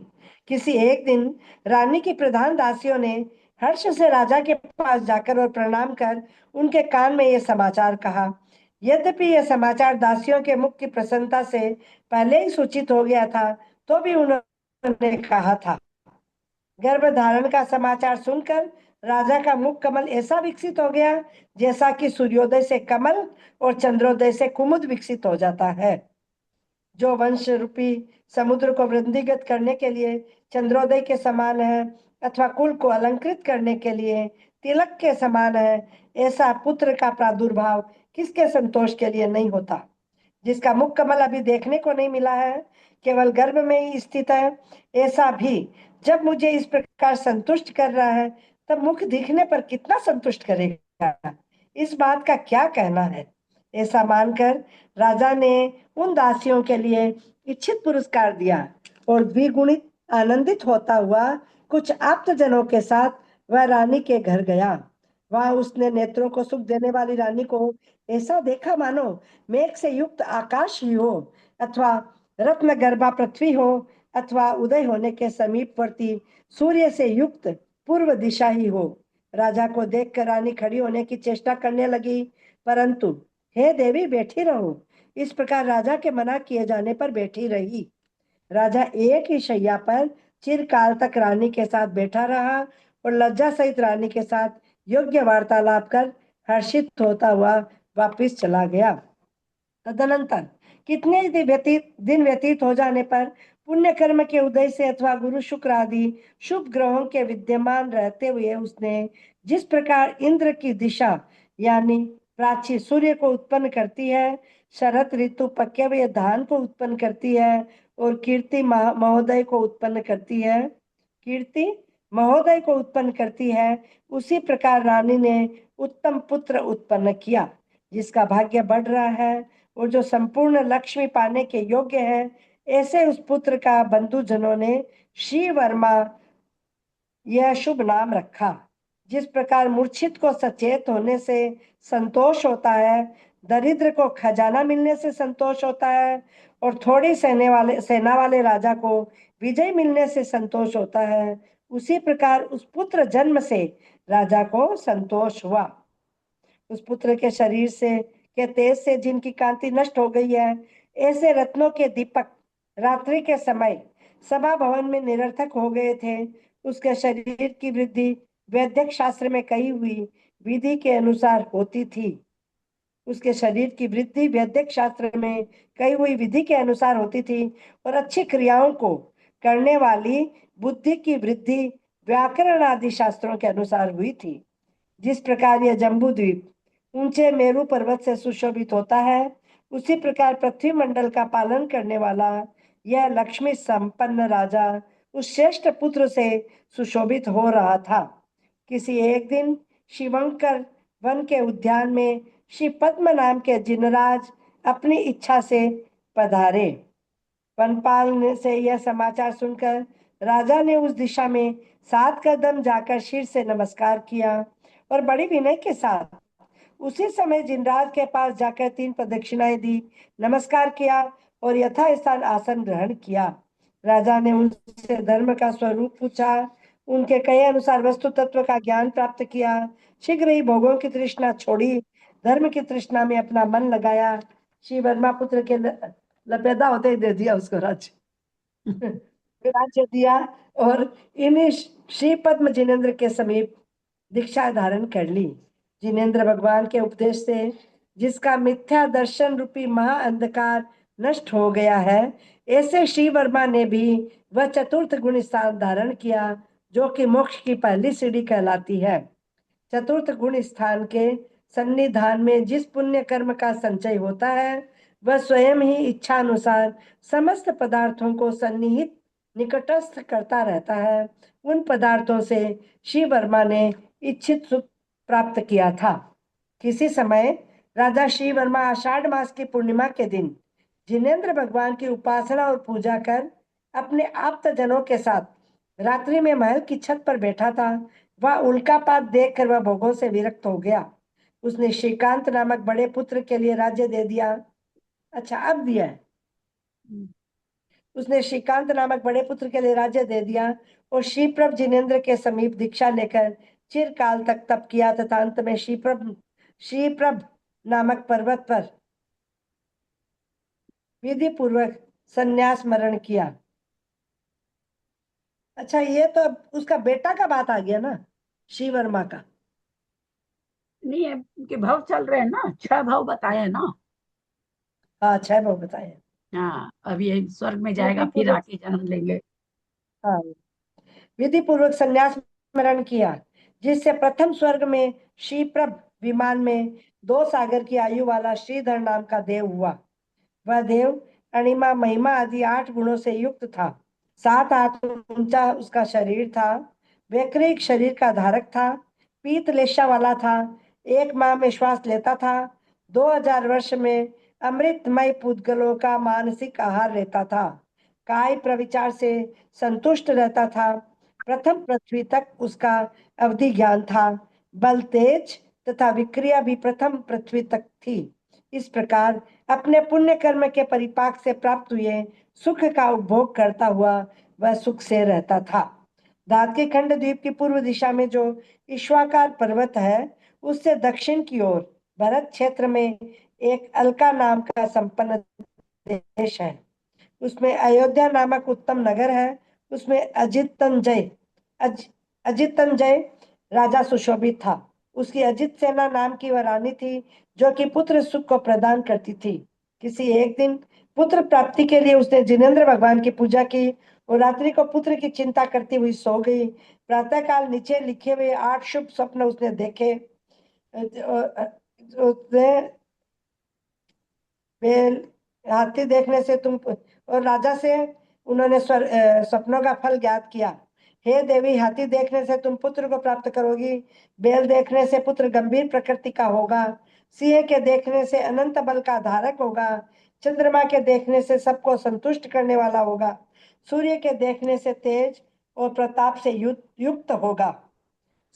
किसी एक दिन रानी की प्रधान दासियों ने हर्ष से राजा के पास जाकर और प्रणाम कर उनके कान में यह समाचार कहा। यद्यपि यह समाचार दासियों के मुख की प्रसन्नता से पहले ही सूचित हो गया था, तो भी उन्होंने कहा था। गर्भ धारण का समाचार सुनकर राजा का मुख कमल ऐसा विकसित हो गया जैसा कि सूर्योदय से कमल और चंद्रोदय से कुमुद विकसित हो जाता है। जो वंश रूपी समुद्र को वृद्धिगत करने के लिए चंद्रोदय के समान है, अथवा कुल को अलंकृत करने के लिए तिलक के समान है, ऐसा पुत्र का प्रादुर्भाव किसके संतोष के लिए नहीं होता। जिसका मुख कमल अभी देखने को नहीं मिला है, केवल गर्भ में ही स्थित है, ऐसा भी जब मुझे इस प्रकार संतुष्ट कर रहा है, तब मुख दिखने पर कितना संतुष्ट करेगा, इस बात का क्या कहना है। ऐसा मानकर राजा ने उन दासियों के लिए इच्छित पुरस्कार दिया और द्विगुणित आनंदित होता हुआ कुछ आप्तजनों के साथ वह रानी के घर गया। वहां उसने नेत्रों को सुख देने वाली रानी को ऐसा देखा मानो मेघ से युक्त आकाश ही हो, अथवा रत्न गर्भा पृथ्वी हो, अथवा उदय होने के समीपवर्ती सूर्य से युक्त पूर्व दिशा ही हो। राजा को देखकर रानी खड़ी होने की चेष्टा करने लगी, परंतु हे देवी बैठी रहो, इस प्रकार राजा के मना किए जाने पर बैठी रही। राजा एक ही शैया पर चिरकाल तक रानी के साथ बैठा रहा और लज्जा सहित रानी के साथ योग्य वार्तालाप कर हर्षित होता हुआ वापिस चला गया। तदनंतर कितने दिन व्यतीत हो जाने पर पुण्य कर्म के उदय से अथवा गुरु शुक्र आदि शुभ ग्रहों के विद्यमान रहते हुए उसने जिस प्रकार इंद्र की दिशा यानी प्राची सूर्य को उत्पन्न करती है, शरत ऋतु पके हुए धान को उत्पन्न करती है और कीर्ति महोदय को उत्पन्न करती है, कीर्ति महोदय को उत्पन्न करती है, उसी प्रकार रानी ने उत्तम पुत्र उत्पन्न किया, जिसका भाग्य बढ़ रहा है और जो संपूर्ण लक्ष्मी पाने के योग्य है। ऐसे उस पुत्र का बंधुजनों ने श्री वर्मा यह शुभ नाम रखा। जिस प्रकार मूर्छित को सचेत होने से संतोष होता है, दरिद्र को खजाना मिलने से संतोष होता है और थोड़ी सेना वाले राजा को विजय मिलने से संतोष होता है, उसी प्रकार उस पुत्र जन्म से राजा को संतोष हुआ। उस पुत्र के शरीर से के तेज से जिनकी कांति नष्ट हो गई है, ऐसे रत्नों के दीपक रात्रि के समय सभा भवन में निरर्थक हो गए थे। उसके शरीर की वृद्धि वैदिक शास्त्र में कही हुई विधि के अनुसार होती थी। उसके शरीर की वृद्धि वैदिक शास्त्र में कही हुई विधि के अनुसार होती थी और अच्छी क्रियाओं को करने वाली बुद्धि की वृद्धि व्याकरण आदि शास्त्रों के अनुसार हुई थी। जिस प्रकार यह जम्बू द्वीप ऊंचे मेरू पर्वत से सुशोभित होता है, उसी प्रकार पृथ्वी मंडल का पालन करने वाला यह लक्ष्मी संपन्न राजा उस श्रेष्ठ पुत्र से सुशोभित हो रहा था। किसी एक दिन शिवंकर वन के उद्यान में श्री पद्म नाम के जिनराज अपनी इच्छा से पधारे। वनपाल से यह समाचार सुनकर राजा ने उस दिशा में 7 कदम जाकर शीर से नमस्कार किया और बड़ी विनय के साथ उसी समय जिनराज के पास जाकर 3 प्रदक्षिणाएं दी, नमस्कार किया और यथास्थान आसन ग्रहण किया। राजा ने उनसे धर्म का स्वरूप पूछा, उनके कहे अनुसार वस्तु तत्व का ज्ञान प्राप्त किया। शीघ्र ही भोगों की तृष्णा छोड़ी, धर्म की तृष्णा में अपना मन लगाया। श्री वर्मा पुत्र के पैदा होते ही दे दिया उसको राज्य। राज्य दिया और इन्हीं श्री पद्म जिनेन्द्र के समीप दीक्षा धारण कर ली। जिनेन्द्र भगवान के उपदेश से जिसका मिथ्या दर्शन रूपी महा अंधकार नष्ट हो गया है, ऐसे श्री वर्मा ने भी वह चतुर्थ गुण स्थान धारण किया जो कि मोक्ष की पहली सीढ़ी कहलाती है। चतुर्थ गुण स्थान के सन्निधान में जिस पुण्य कर्म का संचय होता है, वह स्वयं ही इच्छा अनुसार समस्त पदार्थों को सन्निहित निकटस्थ करता रहता है। उन पदार्थों से श्री वर्मा ने इच्छित सुख प्राप्त किया था। किसी समय राजा श्री वर्मा आषाढ़ मास की पूर्णिमा के दिन जिनेन्द्र भगवान की उपासना और पूजा कर अपने आप्तजनों के साथ रात्रि में महल की छत पर बैठा था। वह उल्कापात देखकर वह भोगों से विरक्त हो गया। उसने श्रीकांत नामक बड़े पुत्र के लिए राज्य दे दिया। अच्छा, अब दिया है। उसने श्रीकांत नामक बड़े पुत्र के लिए राज्य दे दिया और श्रीप्रभ जिनेन्द्र के समीप दीक्षा लेकर चिरकाल तक तप किया तथा अंत में श्रीप्रभ नामक पर्वत पर विधि पूर्वक संन्यास मरण किया। अच्छा, ये तो उसका बेटा का बात आ गया ना, श्री वर्मा का। नहीं है, उनके भाव चल रहे हैं ना, 6 भाव बताए ना। हाँ, 6 भाव बताए। हाँ, अब ये स्वर्ग में जाएगा फिर आके जन्म लेंगे। हाँ, विधि पूर्वक संन्यास मरण किया, जिससे प्रथम स्वर्ग में श्रीप्रभ विमान में 2 सागर की आयु वाला श्रीधर नाम का देव हुआ। वह देव अणिमा महिमा आदि 8 गुणों से युक्त था। 7 हाथ ऊंचा उसका शरीर था। वैकृत शरीर का धारक था। पीत लेशा वाला था। 1 माह में श्वास लेता था। 2000 वर्ष में अमृतमय पुद्गलों का मानसिक आहार लेता था। काय प्रविचार से संतुष्ट रहता था। प्रथम पृथ्वी तक उसका अवधि ज्ञान था। बल तेज तथा विक्रिया भी प्रथम पृथ्वी तक थी। इस प्रकार अपने पुण्य कर्म के परिपाक से प्राप्त हुए सुख का उपभोग करता हुआ वह सुख से रहता था। दादकी खंड द्वीप की पूर्व दिशा में जो ईश्वाकार पर्वत है, उससे दक्षिण की ओर भरत क्षेत्र में एक अलका नाम का संपन्न देश है। उसमें अयोध्या नामक उत्तम नगर है। उसमें अजितंजय राजा सुशोभित था। उसकी अजित सेना नाम की वह रानी थी, जो कि पुत्र सुख को प्रदान करती थी। किसी एक दिन पुत्र प्राप्ति के लिए उसने जिनेन्द्र भगवान की पूजा की और रात्रि को पुत्र की चिंता करती हुई सो गई। प्रातःकाल नीचे लिखे हुए 8 शुभ स्वप्न उसने देखे। उसने हाथी देखने से तुम और राजा से उन्होंने सपनों का फल ज्ञात किया। हे देवी, हाथी देखने से तुम पुत्र को प्राप्त करोगी। बैल देखने से पुत्र गंभीर प्रकृति का होगा। सिंह के देखने से अनंत बल का धारक होगा। चंद्रमा के देखने से सबको संतुष्ट करने वाला होगा। सूर्य के देखने से तेज और प्रताप से युक्त होगा।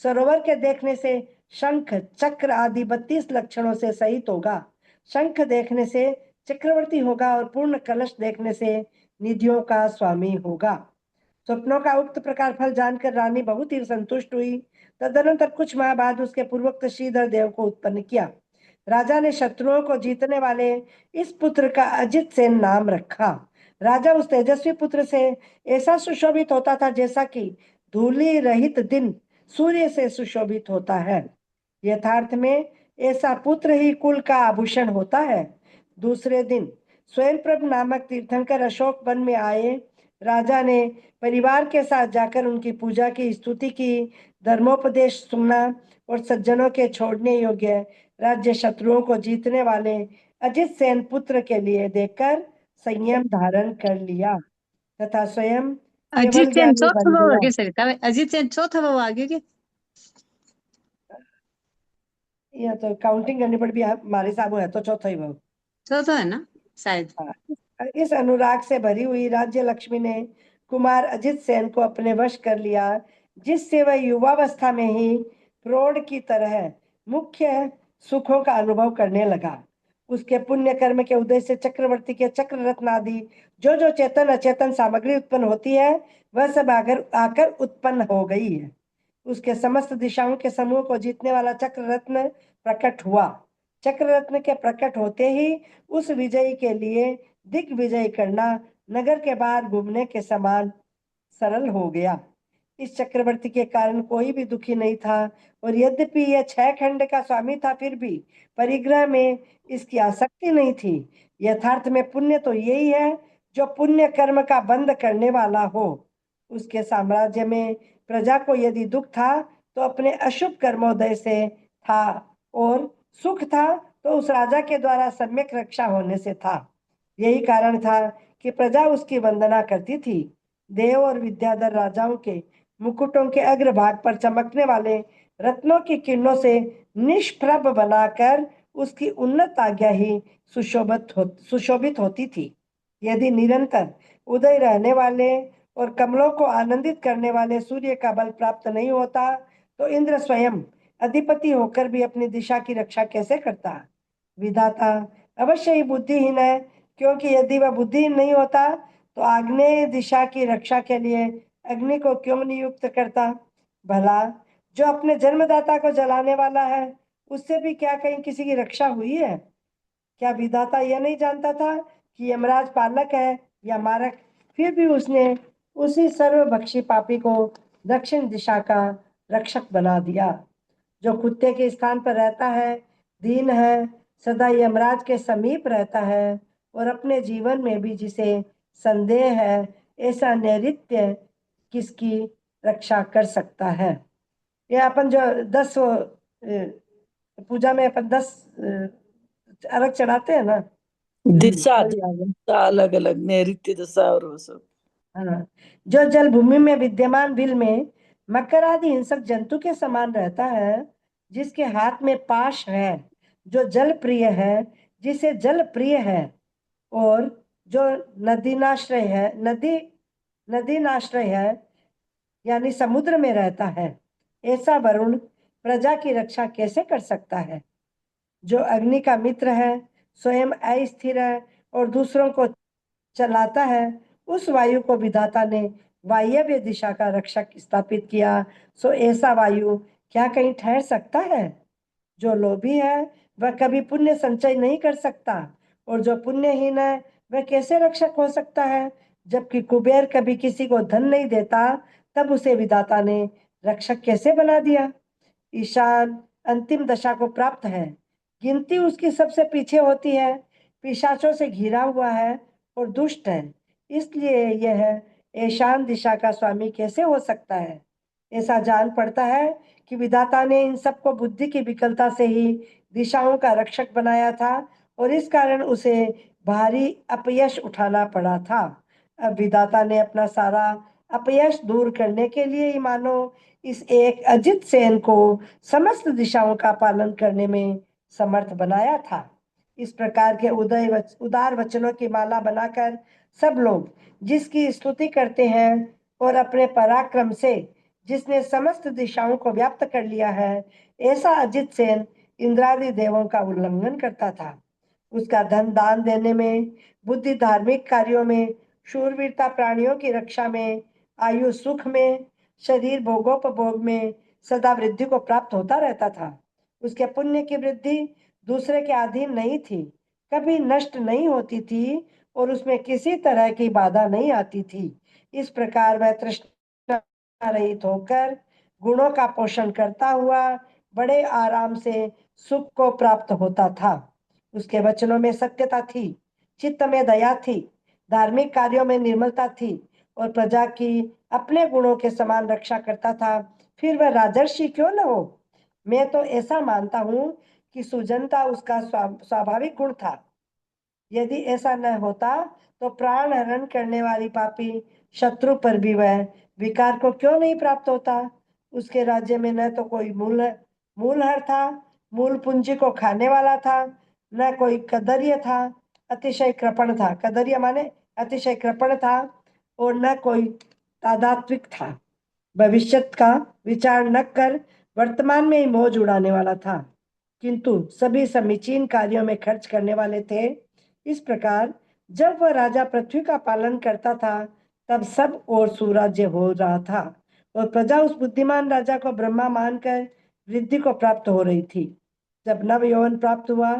सरोवर के देखने से शंख चक्र आदि 32 लक्षणों से सहित होगा। शंख देखने से चक्रवर्ती होगा और पूर्ण कलश देखने से निधियों का स्वामी होगा। स्वप्नों का उक्त प्रकार फल जानकर रानी बहुत ही संतुष्ट हुई। तदनंतर कुछ माह बाद उसके पूर्वोक्त श्रीधर देव को उत्पन्न किया। राजा ने शत्रुओं को जीतने वाले इस पुत्र का अजित सेन नाम रखा। राजा उस तेजस्वी पुत्र से ऐसा सुशोभित होता था जैसा कि धूलि रहित दिन सूर्य से सुशोभित होता है। यथार्थ में ऐसा पुत्र ही कुल का आभूषण होता है। दूसरे दिन स्वयंप्रभ नामक तीर्थंकर अशोक वन में आए। राजा ने परिवार के साथ जाकर उनकी पूजा की, स्तुति की, धर्मोपदेश सुना और सज्जनों के छोड़ने योग्य राज्य शत्रुओं को जीतने वाले अजित सेन पुत्र के लिए देखकर संयम धारण कर लिया तथा स्वयं केवल अजित सेन ज्ञानी चौथा बन भाव गया। आगे सर का अजित सेन चौथा भाव आगे के यह तो काउंटिंग करनी पड़ी, हमारे हिसाब है तो चौथा ही भाव। चौथा है ना शायद। इस अनुराग से भरी हुई राज्य लक्ष्मी ने कुमार अजित सेन को अपने वश कर लिया, जिससे वह युवावस्था में ही प्रौढ़ की तरह मुख्य सुखों का अनुभव करने लगा। उसके पुण्य कर्म के उदय से चक्रवर्ती के चक्र रत्न आदि जो जो चेतन अचेतन सामग्री उत्पन्न होती है वह सब आकर आकर उत्पन्न हो गई है। उसके समस्त दिशाओं के समूह को जीतने वाला चक्र रत्न प्रकट हुआ। चक्र रत्न के प्रकट होते ही उस विजयी के लिए दिग्विजय करना नगर के बाहर घूमने के समान सरल हो गया। इस चक्रवर्ती के कारण कोई भी दुखी नहीं था, और यद्यपि यह 6 खंड का स्वामी था फिर भी परिग्रह में इसकी आसक्ति नहीं थी। यथार्थ में पुण्य तो यही है जो पुण्य कर्म का बंध करने वाला हो। उसके साम्राज्य में प्रजा को यदि दुख था तो अपने अशुभ कर्मोदय से था, और सुख था तो उस राजा के द्वारा सम्यक रक्षा होने से था। यही कारण था कि प्रजा उसकी वंदना करती थी। देव और विद्याधर राजाओं के मुकुटों के अग्रभाग पर चमकने वाले रत्नों की किरणों से निष्प्रभ बनाकर उसकी उन्नत आज्ञा ही सुशोभित होती थी। यदि निरंतर उदय रहने वाले और कमलों को आनंदित करने वाले सूर्य का बल प्राप्त नहीं होता तो इंद्र स्वयं अधिपति होकर भी अपनी दिशा की रक्षा कैसे करता। विधाता अवश्य ही बुद्धिहीन है, क्योंकि यदि वह बुद्धिहीन नहीं होता तो आग्नेय दिशा की रक्षा के लिए अग्नि को क्यों नियुक्त करता। भला जो अपने जन्मदाता को जलाने वाला है उससे भी क्या कहीं किसी की रक्षा हुई है। क्या विधाता यह नहीं जानता था कि यमराज पालक है या मारक, फिर भी उसने उसी सर्वभक्षी पापी को दक्षिण दिशा का रक्षक बना दिया। जो कुत्ते के स्थान पर रहता है, दीन है, सदा यमराज के समीप रहता है, और अपने जीवन में भी जिसे संदेह है, ऐसा नैऋत्य किसकी रक्षा कर सकता है। ये अपन जो 10 पूजा में अपन 10 अर्घ चढ़ाते हैं ना, दिशा वही आ गया। दिशा अलग अलग, नैऋत्य दिशा और वो सब। हाँ, जो जल भूमि में विद्यमान बिल में मकर आदि हिंसक जंतु के समान रहता है, जिसके हाथ में पाश है, जो जल प्रिय है, जिसे जल प्रिय है, और जो नदीनाश्रय है, नदीनाश्रय है, यानी समुद्र में रहता है, ऐसा वरुण प्रजा की रक्षा कैसे कर सकता है। जो अग्नि का मित्र है, स्वयं अस्थिर है और दूसरों को चलाता है, उस वायु को विधाता ने वायव्य दिशा का रक्षक स्थापित किया, सो ऐसा वायु क्या कहीं ठहर सकता है। जो लोभी है वह कभी पुण्य संचय नहीं कर सकता, और जो पुण्यहीन है वह कैसे रक्षक हो सकता है। जबकि कुबेर कभी किसी को धन नहीं देता, तब उसे विधाता ने रक्षक कैसे बना दिया। ईशान अंतिम दशा को प्राप्त है, गिनती उसकी सबसे पीछे होती है, पिशाचों से घिरा हुआ है और दुष्ट है, इसलिए यह ईशान दिशा का स्वामी कैसे हो सकता है। ऐसा जान पड़ता है कि विधाता ने इन सबको बुद्धि की विकलता से ही दिशाओं का रक्षक बनाया था, और इस कारण उसे भारी अपयश उठाना पड़ा था। अब विधाता ने अपना सारा अपयश दूर करने के लिए ही मानो इस एक अजित सेन को समस्त दिशाओं का पालन करने में समर्थ बनाया था। इस प्रकार के उदार वचनों की माला बनाकर सब लोग जिसकी स्तुति करते हैं, और अपने पराक्रम से जिसने समस्त दिशाओं को व्याप्त कर लिया है, ऐसा अजित सेन इंद्रादि देवों का उल्लंघन करता था। उसका धन दान देने में, बुद्धि धार्मिक कार्यों में, शूरवीरता प्राणियों की रक्षा में, आयु सुख में, शरीर भोगोपभोग में सदा वृद्धि को प्राप्त होता रहता था। उसके पुण्य की वृद्धि दूसरे के अधीन नहीं थी, कभी नष्ट नहीं होती थी, और उसमें किसी तरह की बाधा नहीं आती थी। इस प्रकार वह तृष्णा रहित होकर गुणों का पोषण करता हुआ बड़े आराम से सुख को प्राप्त होता था। उसके वचनों में सत्यता थी, चित्त में दया थी, धार्मिक कार्यों में निर्मलता थी, और प्रजा की अपने गुणों के समान रक्षा करता था। फिर वह राजर्षि क्यों न हो। मैं तो ऐसा मानता हूं कि सुजनता उसका स्वाभाविक गुण था। यदि ऐसा न होता तो प्राण हरण करने वाली पापी शत्रु पर भी वह विकार को क्यों नहीं प्राप्त होता। उसके राज्य में न तो कोई मूलहर था, मूल पूंजी को खाने वाला था, न कोई कदर्य था, अतिशय कृपण था, कदर्य माने अतिशय कृपण था, और न कोई तादात्विक था, भविष्यत का विचार न कर वर्तमान में ही मौज उड़ाने वाला था। किंतु सभी समीचीन कार्यों में खर्च करने वाले थे। इस प्रकार जब वह राजा पृथ्वी का पालन करता था, तब सब और सुराज्य हो रहा था और प्रजा उस बुद्धिमान राजा को ब्रह्मा मानकर वृद्धि को प्राप्त हो रही थी। जब नव यौवन प्राप्त हुआ,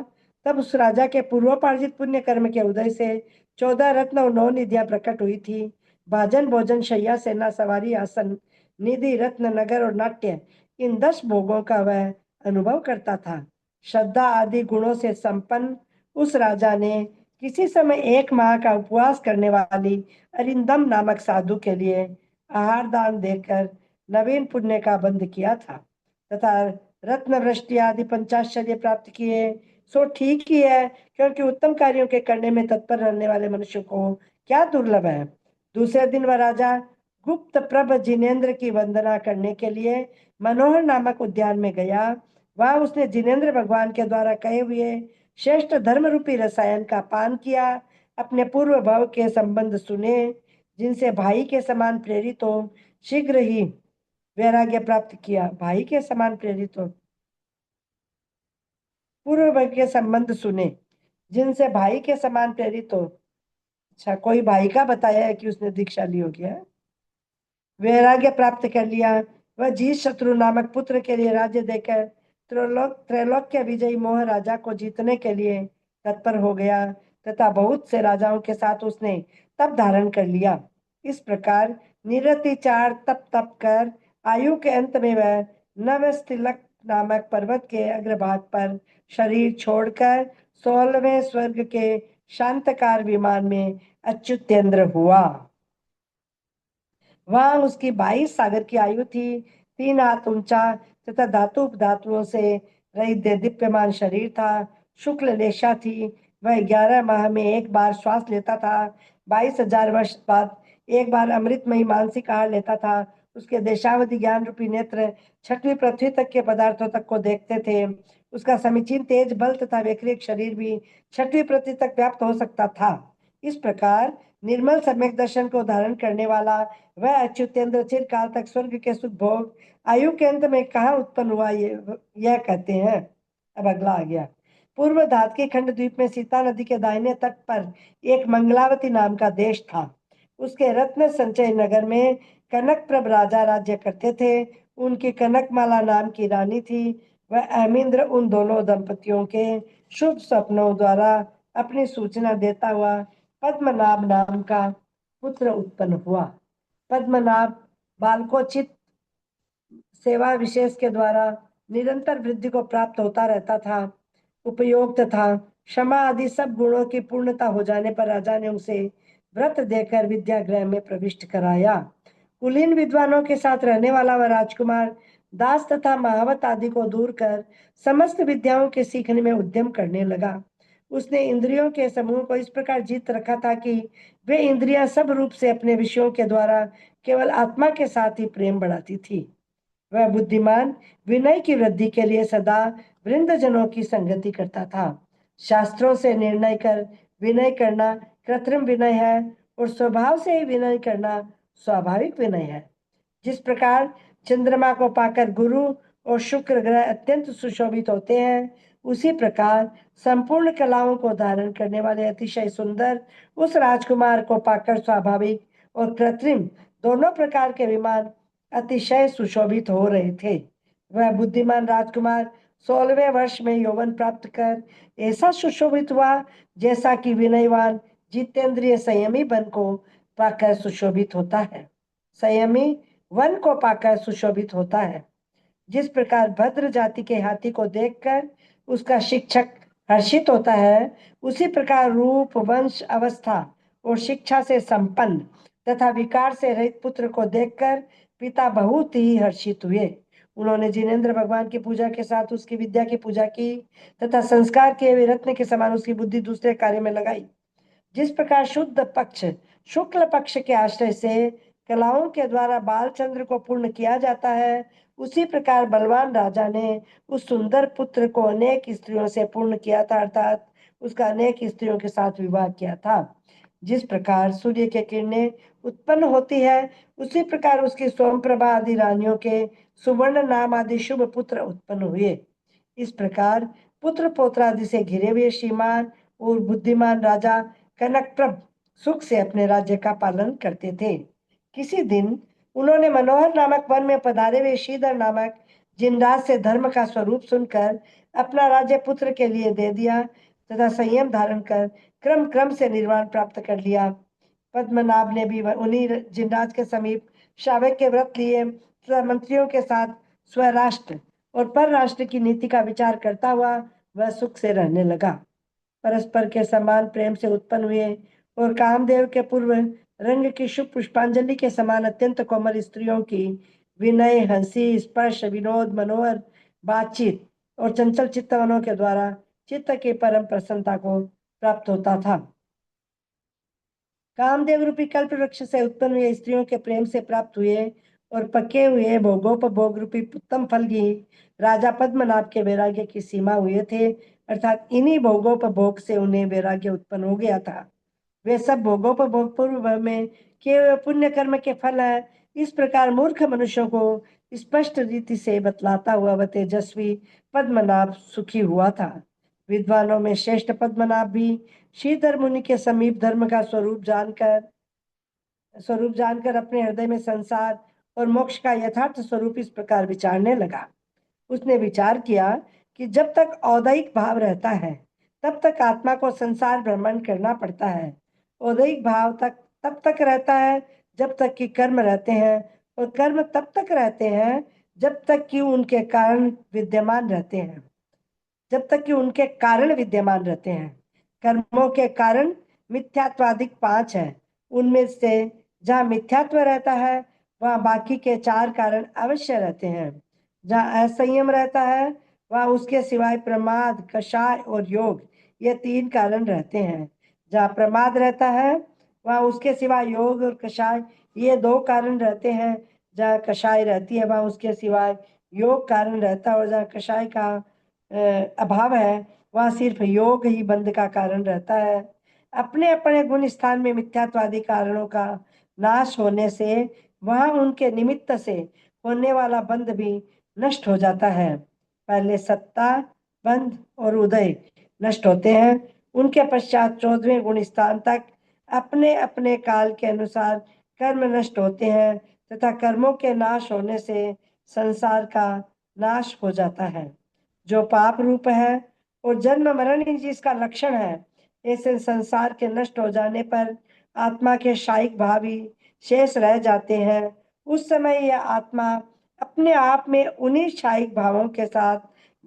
तब उस राजा के पूर्वोपार्जित पुण्य कर्म के उदय से 14 रत्न और 9 निधियां प्रकट हुई थी। भाजन, भोजन, शैया, सेना, सवारी, आसन, निधि, रत्न, नगर और नाट्य, इन 10 भोगों का वह अनुभव करता था। श्रद्धा आदि गुणों से संपन्न उस राजा ने किसी समय 1 माह का उपवास करने वाली अरिंदम नामक साधु के लिए आहार दान देकर नवीन पुण्य का बंध किया था तथा रत्न वृष्टि आदि पंचाश्चर्य प्राप्त किए। सो ठीक ही है, क्योंकि उत्तम कार्यों के करने में तत्पर रहने वाले मनुष्य को क्या दुर्लभ है। दूसरे दिन वह राजा गुप्त प्रभ जिनेन्द्र की वंदना करने के लिए मनोहर नामक उद्यान में गया। वहां उसने जिनेन्द्र भगवान के द्वारा कहे हुए श्रेष्ठ धर्म रूपी रसायन का पान किया, अपने पूर्व भाव के संबंध सुने, जिनसे भाई के समान प्रेरित हो शीघ्र ही वैराग्य प्राप्त किया। भाई के समान प्रेरित हो, पूर्व भाव के संबंध सुने, जिनसे भाई के समान प्रेरित हो। अच्छा, कोई भाई का बताया है कि उसने दीक्षा ली होगी है? वैराग्य प्राप्त कर लिया। वह जीत शत्रु नामक पुत्र के लिए राज्य देकर त्रैलोक्य विजयी मोह राजा को जीतने के लिए तत्पर हो गया तथा बहुत से राजाओं के साथ उसने तप धारण कर लिया। इस प्रकार निरतिचार तप कर आयु के अंत में वह नवस्तिलक नामक पर्वत के अग्रभाग पर शरीर छोड़कर 16वें स्वर्ग के शांतकार विमान में अच्युतेंद्र हुआ। वहां उसकी 22 सागर की आयु थी। 3 हाथ ऊंचा तथा धातु उपधातुओं से रहित दीप्यमान शरीर था। शुक्ल रेशा थी। वह 11 माह में एक बार श्वास लेता था। 22,000 वर्ष बाद एक बार अमृतमयी मानसिक आहार लेता था। उसके देशावधि ज्ञान रूपी नेत्र 6वीं पृथ्वी तक के पदार्थों तक को देखते थे। उसका समीचीन तेज बल तथा व्यक्तिक शरीर भी 6वीं पृथ्वी तक व्याप्त हो सकता था। इस प्रकार निर्मल सम्यक दर्शन को धारण करने वाला वह अच्युतेंद्र चिरकाल तक स्वर्ग के सुख भोग आयु के अंत में कहाँ उत्पन्न हुआ, यह कहते हैं। अब अगला आ गया। पूर्व धातकी खंड द्वीप में सीता नदी के दाहिने तट पर एक मंगलावती नाम का देश था। उसके रत्न संचय नगर में कनक प्रभ राजा राज्य करते थे। उनकी कनकमाला नाम की रानी थी। वह अहमिंद्र उन दोनों दंपतियों के शुभ सपनों द्वारा अपनी सूचना देता हुआ पद्मनाभ नाम का पुत्र उत्पन्न हुआ। पद्मनाभ बालकोचित सेवा विशेष के द्वारा निरंतर वृद्धि को प्राप्त होता रहता था। उपयोग तथा क्षमा आदि सब गुणों की पूर्णता हो जाने पर राजा ने उसे व्रत देकर विद्यागृह में प्रविष्ट कराया। कुलीन विद्वानों के साथ रहने वाला वह राजकुमार दास तथा महावत आदि को दूर कर समस्त विद्याओं के सीखने में उद्यम करने लगा। उसने इंद्रियों के समूह को इस प्रकार जीत रखा था कि वे इंद्रियां सब रूप से अपने विषयों के द्वारा केवल आत्मा के साथ ही प्रेम बढ़ाती थी। वह बुद्धिमान विनय की वृद्धि के लिए सदा वृंदजनों की संगति करता था। शास्त्रों से निर्णय कर विनय करना कृत्रिम विनय है और स्वभाव से ही विनय करना स्वाभाविक विनय है। जिस प्रकार चंद्रमा को पाकर गुरु और शुक्र ग्रह अत्यंत सुशोभित होते हैं, उसी प्रकार संपूर्ण कलाओं को धारण करने वाले अतिशय सुंदर उस राजकुमार को पाकर स्वाभाविक और कृत्रिम दोनों प्रकार के विमान अतिशय सुशोभित हो रहे थे। वह बुद्धिमान राजकुमार 16वें वर्ष में यौवन प्राप्त कर ऐसा सुशोभित हुआ जैसा कि विनयवान जितेंद्रिय संयमी वन को पाकर सुशोभित होता है। संयमी वन को पाकर सुशोभित होता है। जिस प्रकार भद्र जाति के हाथी को देखकर उसका शिक्षक हर्षित होता है, उसी प्रकार रूप, वंश, अवस्था और शिक्षा से संपन्न तथा विकार से रहित पुत्र को देखकर पिता बहुत ही हर्षित हुए। उन्होंने जिनेन्द्र भगवान की पूजा के साथ उसकी विद्या की पूजा की तथा संस्कार किए हुए रत्न के समान उसकी बुद्धि दूसरे कार्य में लगाई। जिस प्रकार शुद्ध पक्ष शुक्ल पक्ष के आश्रय से कलाओं के द्वारा बालचंद्र को पूर्ण किया जाता है, उसी प्रकार बलवान राजा ने उस सुंदर पुत्र को अनेक स्त्रियों से पूर्ण किया था, अर्थात उसका अनेक स्त्रियों के साथ विवाह किया था। जिस प्रकार सूर्य के किरणें उत्पन्न होती है, उसी प्रकार उसकी सोमप्रभा आदि रानियों के सुवर्ण नाम आदि शुभ पुत्र उत्पन्न हुए। इस प्रकार पुत्र पौत्रादि से घिरे हुए श्रीमान और बुद्धिमान राजा कनकप्रभ सुख से अपने राज्य का पालन करते थे। किसी दिन उन्होंने मनोहर नामक वन में पधारे हुए श्रीधर नामक जिनराज से धर्म का स्वरूप सुनकर अपना राज्य पुत्र के लिए दे दिया तथा संयम धारण कर क्रम क्रम से निर्वाण प्राप्त कर लिया। पद्मनाभ ने भी उन्हीं जिनराज के समीप श्रावक के व्रत लिए तथा मंत्रियों के साथ स्वराष्ट्र और परराष्ट्र की नीति का विचार करता हुआ वह सुख से रहने लगा। परस्पर के समान प्रेम से उत्पन्न हुए और कामदेव के पूर्व रंग की शुभ पुष्पांजलि के समान अत्यंत कोमल स्त्रियों की विनय, हंसी, स्पर्श, विनोद, मनोहर बातचीत और चंचल चित्तवनों के द्वारा चित्त की परम प्रसन्नता को प्राप्त होता था। कामदेव रूपी कल्प वृक्ष से उत्पन्न हुए स्त्रियों के प्रेम से प्राप्त हुए और पके हुए भोगोपभोग रूपी उत्तम फल ही राजा पद्मनाभ के वैराग्य की सीमा हुए थे, अर्थात इन्हीं भोगोपभोग से उन्हें वैराग्य उत्पन्न हो गया था। वे सब भोगोपभोग पूर्व में केवल पुण्य कर्म के फल है। इस प्रकार मूर्ख मनुष्यों को स्पष्ट रीति से बतलाता हुआ वह तेजस्वी पद्मनाभ सुखी हुआ था। विद्वानों में श्रेष्ठ पद्मनाभ भी श्रीधर मुनि के समीप धर्म का स्वरूप जानकर अपने हृदय में संसार और मोक्ष का यथार्थ स्वरूप इस प्रकार विचारने लगा। उसने विचार किया कि जब तक औदैहिक भाव रहता है तब तक आत्मा को संसार भ्रमण करना पड़ता है। औदैहिक भाव तब तक रहता है जब तक कि कर्म रहते हैं, और कर्म तब तक रहते हैं जब तक कि उनके कारण विद्यमान रहते हैं। कर्मों के कारण मिथ्यात्वादिक 5 है। उनमें से जहाँ मिथ्यात्व रहता है वहाँ बाकी के 4 कारण अवश्य रहते हैं। जहाँ असंयम रहता है वहाँ उसके सिवाय प्रमाद, कषाय और योग, ये 3 कारण रहते हैं। जहाँ प्रमाद रहता है वहाँ उसके सिवाय योग और कषाय, ये 2 कारण रहते हैं। जहाँ कषाय रहती है वहाँ उसके सिवाय योग कारण रहता है, और जहाँ कषाय का अभाव है वहाँ सिर्फ योग ही बंध का कारण रहता है। अपने अपने गुण स्थान में मिथ्यात्वादी कारणों का नाश होने से वहाँ उनके निमित्त से होने वाला बंध भी नष्ट हो जाता है। पहले सत्ता, बंध और उदय नष्ट होते हैं, उनके पश्चात 14वें गुण स्थान तक अपने अपने काल के अनुसार कर्म नष्ट होते हैं तथा कर्मों के नाश होने से संसार का नाश हो जाता है। जो पाप रूप है और जन्म मरण ही जिसका लक्षण है, ऐसे संसार के नष्ट हो जाने पर आत्मा के शायिक भाव ही शेष रह जाते हैं। उस समय यह आत्मा अपने आप में उन्हीं शायिक भावों के साथ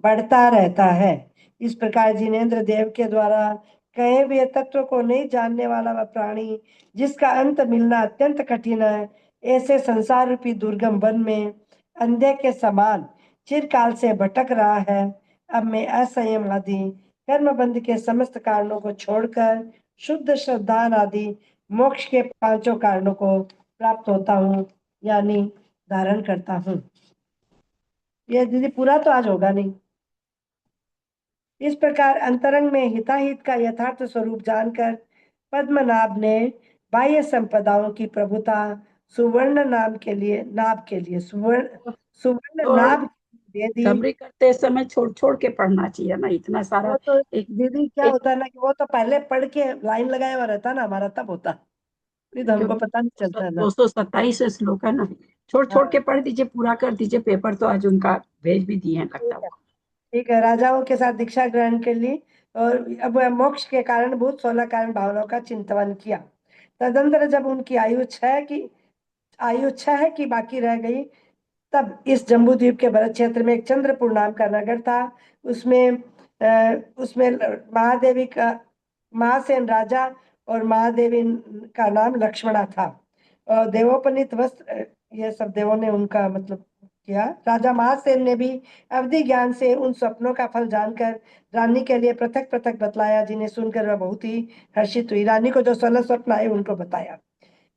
बढ़ता रहता है। इस प्रकार जिनेन्द्र देव के द्वारा कहे हुए तत्व को नहीं जानने वाला वह प्राणी, जिसका अंत मिलना अत्यंत कठिन है, ऐसे संसार रूपी दुर्गम वन में अंधे के समान चिरकाल से भटक रहा है। अब मैं असंयम आदि कर्मबंध के समस्त कारणों को छोड़कर शुद्ध श्रद्धा आदि मोक्ष के 5 कारणों को प्राप्त होता हूँ, यानी धारण करता हूँ। यह दीदी पूरा तो आज होगा नहीं। इस प्रकार अंतरंग में हिताहित का यथार्थ स्वरूप जानकर पद्मनाभ ने बाह्य संपदाओं की प्रभुता सुवर्ण नाभ के लिए सुवर्ण और नाभ दे दी। समरी करते समय छोड़ छोड़ के पढ़ना चाहिए ना, इतना सारा। वो तो एक दीदी क्या एक होता है ना कि वो तो पहले पढ़ के लाइन लगाया हुआ रहता ना हमारा, तब होता नहीं तो हमको क्योंकि पता नहीं चलता है ना। 227 श्लोक है ना, छोड़ छोड़ हाँ के पढ़ दीजिए, पूरा कर दीजिए। पेपर तो आज उनका भेज भी दिए हैं लगता ठीक है, हुआ। ठीक है। राजाओं के साथ दीक्षा ग्रहण के लिए और अब वह मोक्ष के कारण भूत 16 कारण भावनाओं का चिंतन किया। तदंतर जब उनकी आयु 6 की बाकी रह गई, तब इस जम्बूद्वीप के भरत क्षेत्र में एक चंद्रपुर नाम का नगर था। उसमें महादेवी का महासेन राजा और महादेवी का नाम लक्ष्मणा था। और देवोपनीत वस्त्र, ये सब देवों ने उनका मतलब किया। राजा महासेन ने भी अवधि ज्ञान से उन स्वप्नों का फल जानकर रानी के लिए पृथक पृथक बतलाया, जिन्हें सुनकर वह बहुत ही हर्षित हुई। रानी को जो 16 स्वप्न आए उनको बताया।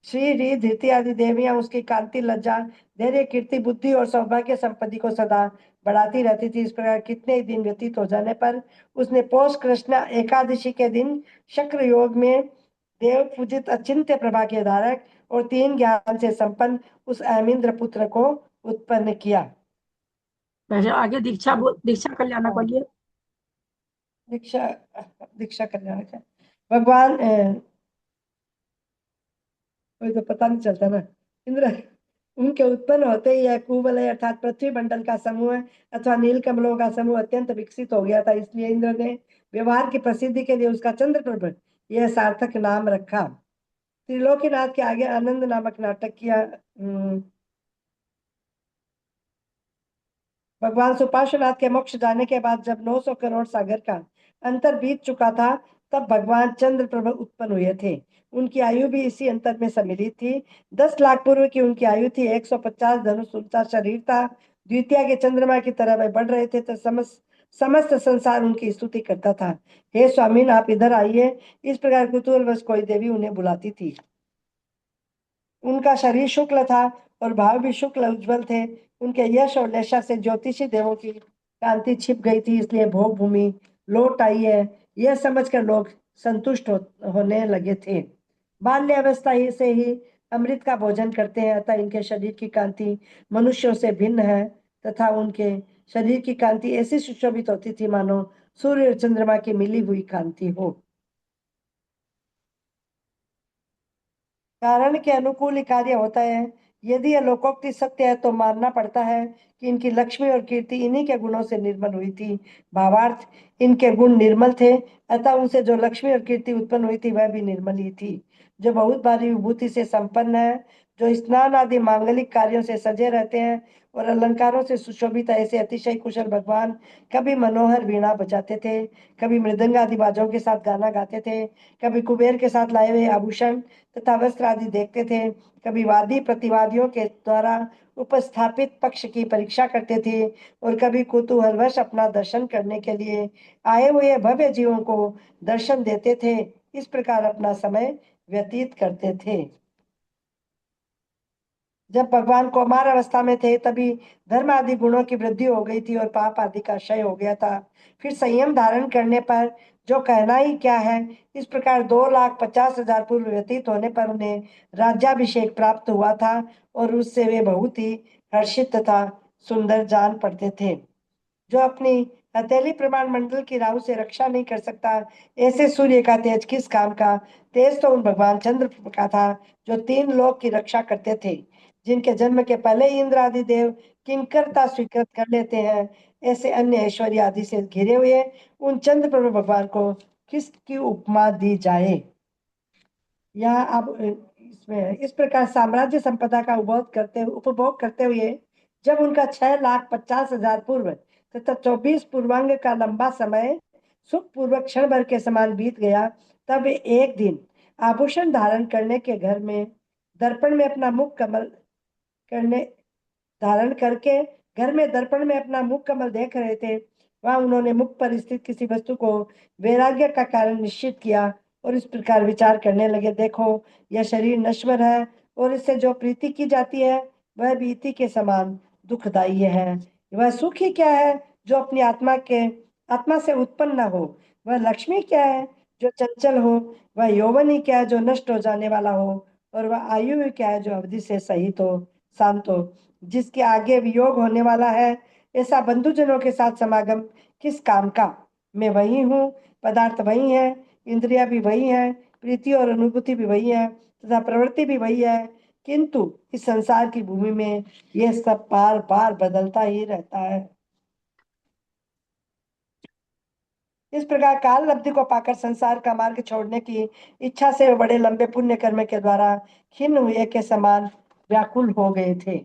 श्री री धृति आदि देवियां उसकी कांति, लज्जा, धैर्य, कीर्ति, बुद्धि और सौभाग्य संपत्ति को सदा बढ़ाती रहती थी। इस प्रकार कितने ही दिन व्यतीत हो जाने पर उसने पौष कृष्ण एकादशी के दिन शक्र योग में देव पूजित अचिंत्य प्रभा के धारक और 3 ज्ञान से संपन्न उस अमीन्द्र पुत्र को उत्पन्न किया। पहले आगे दीक्षा कल्याणक हाँ, बोलिए। दीक्षा दीक्षा कल्याणक है। भगवान कोई तो पता नहीं चलता ना। इंद्र उनके उत्पन्न होते ही यह कुवलय अर्थात पृथ्वी मंडल का समूह अथवा नील कमलों का समूह अत्यंत विकसित हो गया था। इसलिए इंद्र ने व्यवहार की प्रसिद्धि के लिए उसका चंद्रप्रभ यह सार्थक नाम रखा। त्रिलोकीनाथ के आगे आनंद नामक नाटक किया। भगवान सुपार्श्वनाथ के मोक्ष जाने के बाद जब 900 करोड़ सागर का अंतर बीत चुका था, तब भगवान चंद्रप्रभ उत्पन्न हुए थे। उनकी आयु भी इसी अंतर में सम्मिलित थी। 10 लाख पूर्व की उनकी आयु थी। 150 धनुष उनका शरीर था। द्वितीय के चंद्रमा की तरह वे बढ़ रहे थे, तो समस्त संसार उनकी स्तुति करता था। हे स्वामी, आप इधर आइए। इस प्रकार कुतूहलवश कोई देवी उन्हें बुलाती थी। उनका शरीर शुक्ल था और भाव भी शुक्ल उज्जवल थे। उनके यश और दशा से ज्योतिषी देवों की कांति छिप गई थी, इसलिए भोग भूमि लौट आई है, यह समझकर लोग संतुष्ट होने लगे थे। बाल्यावस्था ही से ही अमृत का भोजन करते हैं, अतः इनके शरीर की कांति मनुष्यों से भिन्न है, तथा उनके शरीर की कांति ऐसी सुशोभित होती थी मानो सूर्य और चंद्रमा की मिली हुई कांति हो। कारण के अनुकूल ही कार्य होता है। यदि यह लोकोक्ति सत्य है तो मानना पड़ता है कि इनकी लक्ष्मी और कीर्ति इन्हीं के गुणों से निर्मल हुई थी। भावार्थ, इनके गुण निर्मल थे, अतः उनसे जो लक्ष्मी और कीर्ति उत्पन्न हुई थी वह भी निर्मल ही थी। जो बहुत भारी विभूति से संपन्न है, जो स्नान आदि मांगलिक कार्यों से सजे रहते हैं और अलंकारों से सुशोभित है, ऐसे अतिशय कुशल भगवान कभी मनोहर वीणा बजाते थे, कभी मृदंग आदि बाजों के साथ गाना गाते थे, कभी कुबेर के साथ लाए हुए आभूषण तथा वस्त्र आदि देखते थे, कभी वादी प्रतिवादियों के द्वारा उपस्थापित पक्ष की परीक्षा करते थे, और कभी कुतूहलवश अपना दर्शन करने के लिए आए हुए भव्य जीवों को दर्शन देते थे। इस प्रकार अपना समय व्यतीत करते थे। जब भगवान कौमार अवस्था में थे, तभी धर्म आदि गुणों की वृद्धि हो गई थी और पाप आदि का क्षय हो गया था। फिर संयम धारण करने पर जो कहना ही क्या है, इस प्रकार 2,50,000 पूर्व व्यतीत होने पर उन्हें राज्याभिषेक प्राप्त हुआ था और उससे वे बहुत ही हर्षित तथा सुंदर जान पड़ते थे। जो अपनी हथेली प्रमाण मंडल की राहु से रक्षा नहीं कर सकता, ऐसे सूर्य का तेज किस काम का। तेज तो उन भगवान चंद्र का था जो 3 लोक की रक्षा करते थे, जिनके जन्म के पहले ही इंद्र आदि देव किंकरता स्वीकृत कर लेते हैं। ऐसे अन्य ऐश्वर्य आदि से घिरे हुए उन चंद्र प्रभु भगवान को किसकी उपमा दी जाए। यहाँ अब इसमें इस प्रकार साम्राज्य संपदा का उपभोग करते हुए जब उनका 6,50,000 पूर्व तथा 24 पूर्वांग का लंबा समय सुख पूर्वक क्षण भर के समान बीत गया, तब एक दिन आभूषण धारण करने के घर में दर्पण में अपना मुख कमल करने धारण करके घर में दर्पण में अपना मुख कमल देख रहे थे। वहां उन्होंने मुख पर स्थित किसी वस्तु को वैराग्य का कारण निश्चित किया और इस प्रकार विचार करने लगे, देखो यह शरीर नश्वर है और इससे जो प्रीति की जाती है वह भी इति के समान दुखदायी है। वह सुख ही क्या है जो अपनी आत्मा से उत्पन्न न हो। वह लक्ष्मी क्या है जो चंचल हो। वह यौवन ही क्या है जो नष्ट हो जाने वाला हो। और वह आयु ही क्या है जो अवधि से सहित हो, शांत हो। जिसके आगे वियोग होने वाला है, ऐसा बंधुजनों के साथ समागम किस काम का। मैं वही हूँ, पदार्थ वही है, इंद्रिया भी वही है, प्रीति और अनुभूति भी वही है तथा प्रवृत्ति भी वही है, किंतु इस संसार की भूमि में यह सब बार बार बदलता ही रहता है। इस प्रकार काल लब्धि को पाकर संसार का मार्ग छोड़ने की इच्छा से वे बड़े लंबे पुण्य कर्म के द्वारा खिन्न हुए के समान व्याकुल हो गए थे।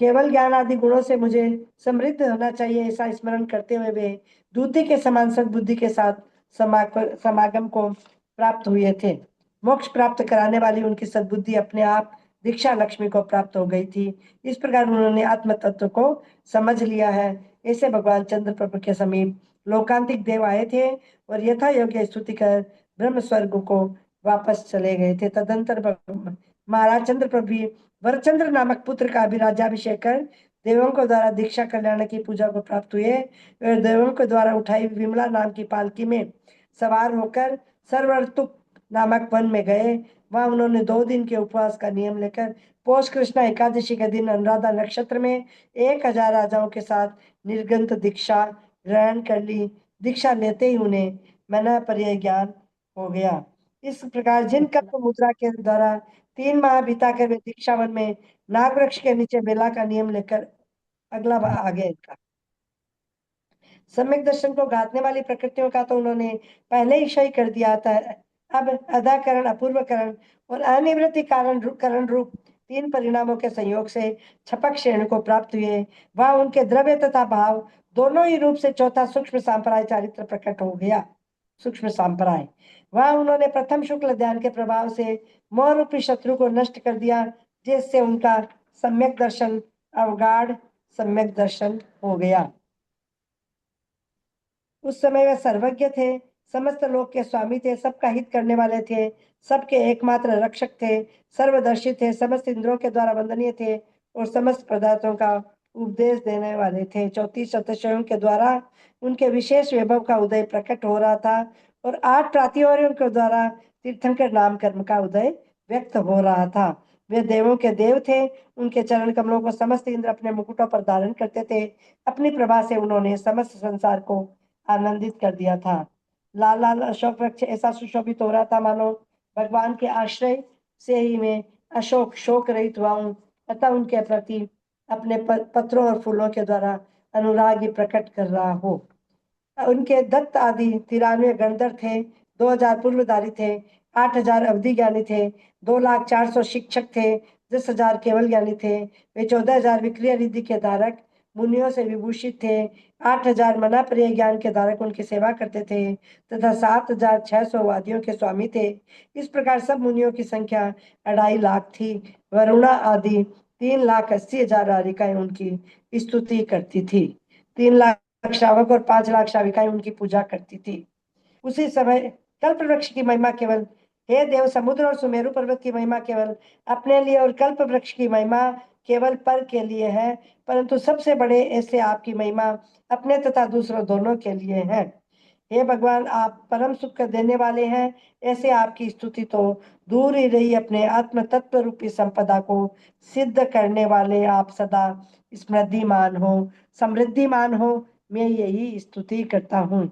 केवल ज्ञान आदि गुणों से मुझे समृद्ध होना चाहिए, ऐसा स्मरण करते हुए वे दूती के समान सद्बुद्धि के साथ समागम को प्राप्त हुए थे। मोक्ष प्राप्त कराने वाली उनकी सद्बुद्धि अपने आप दीक्षा लक्ष्मी को प्राप्त हो गई थी। इस प्रकार उन्होंने आत्म तत्व को समझ लिया है। ऐसे भगवान चंद्र प्रभु के समीप लोकांतिक देव आए थे और यथा योग्य स्तुति कर ब्रह्म स्वर्ग को वापस चले गए थे। तदंतर महाराज चंद्र प्रभु वरचंद्र नामक पुत्र का भी राज्याभिषेक कर देवों के द्वारा दीक्षा कल्याण की पूजा को प्राप्त हुए और देवों के द्वारा उठाई विमला नाम की पालकी में सवार होकर सर्वर्तुक नामक वन में गए। वहां उन्होंने 2 दिन के उपवास का नियम लेकर पौष कृष्णा एकादशी के दिन अनुराधा नक्षत्र में 1000 राजाओं के साथ निर्गंत दीक्षा ग्रहण कर ली। दीक्षा लेते ही उन्हें मना पर्याय ज्ञान हो गया। इस प्रकार जिन कल्प मुद्रा के द्वारा 3 माह बिताकर वे दीक्षावन में नाग वृक्ष के नीचे बेला का नियम लेकर अगला आगे इनका सम्यक दर्शन को गांथने वाली प्रकृतियों का तो उन्होंने पहले ही क्षय कर दिया था। अब अदाकरण अपूर्वकरण और अनिवृत्ति करण रूप 3 परिणामों के संयोग से छपक श्रेणी को प्राप्त हुए। वह उनके द्रव्य तथा भाव दोनों ही रूप से चौथा सूक्ष्म सांप्राय चारित्र प्रकट हो गया। सूक्ष्म सांप्राय वह उन्होंने प्रथम शुक्ल ध्यान के प्रभाव से मोह रूपी शत्रु को नष्ट कर दिया, जिससे उनका सम्यक दर्शन अवगाढ़ सम्यक दर्शन हो गया। उस समय वे सर्वज्ञ थे, समस्त लोक के स्वामी थे, सबका हित करने वाले थे, सबके एकमात्र रक्षक थे, सर्वदर्शी थे, समस्त इंद्रों के द्वारा वंदनीय थे और समस्त पदार्थों का उपदेश देने वाले थे। 34 अतिशयों के द्वारा उनके विशेष वैभव का उदय प्रकट हो रहा था और 8 प्रातिहार्यों के द्वारा तीर्थंकर नाम कर्म का उदय व्यक्त हो रहा था। वे देवों के देव थे, उनके चरण कमलों को समस्त इंद्र अपने मुकुटों पर धारण करते थे। अपनी प्रभा से उन्होंने समस्त संसार को आनंदित कर दिया था। लाल लाल अशोक वृक्ष ऐसा सुशोभित हो रहा था मानो भगवान के आश्रय से ही मैं अशोक शोक रहित हुआ हूँ तथा उनके प्रति अपने पत्रों और फूलों के द्वारा अनुराग ही प्रकट कर रहा हो। उनके दत्त आदि 93 गणधर थे, 2000 पूर्वधारी थे, 8000 अवधि ज्ञानी थे, 2,04,000 शिक्षक थे, 10,000 केवल ज्ञानी थे। वे 14,000 विक्रिय रिद्धि के धारक मुनियों से विभूषित थे। 8,000 मना प्रिय ज्ञान के धारक उनकी सेवा करते थे तथा 7,600 वादियों के स्वामी थे। इस प्रकार सब मुनियों की संख्या 2.5 लाख थी। वरुणा आदि 3,80,000 राधिकाएं उनकी स्तुति करती थी। 3 लाख श्रावक और 5 लाख श्राविकाएं उनकी पूजा करती थी। उसी समय कल्प वृक्ष की महिमा केवल हे देव समुद्र और सुमेरु पर्वत की महिमा केवल अपने लिए और कल्प वृक्ष की महिमा केवल पर के लिए है, परंतु सबसे बड़े ऐसे आपकी महिमा अपने तथा दूसरों दोनों के लिए है। हे भगवान, आप परम सुख देने वाले हैं, ऐसे आपकी स्तुति तो दूर ही रही, अपने आत्म तत्व रूपी संपदा को सिद्ध करने वाले आप सदा स्मृतिमान हो, समृद्धिमान हो, मैं यही स्तुति करता हूँ।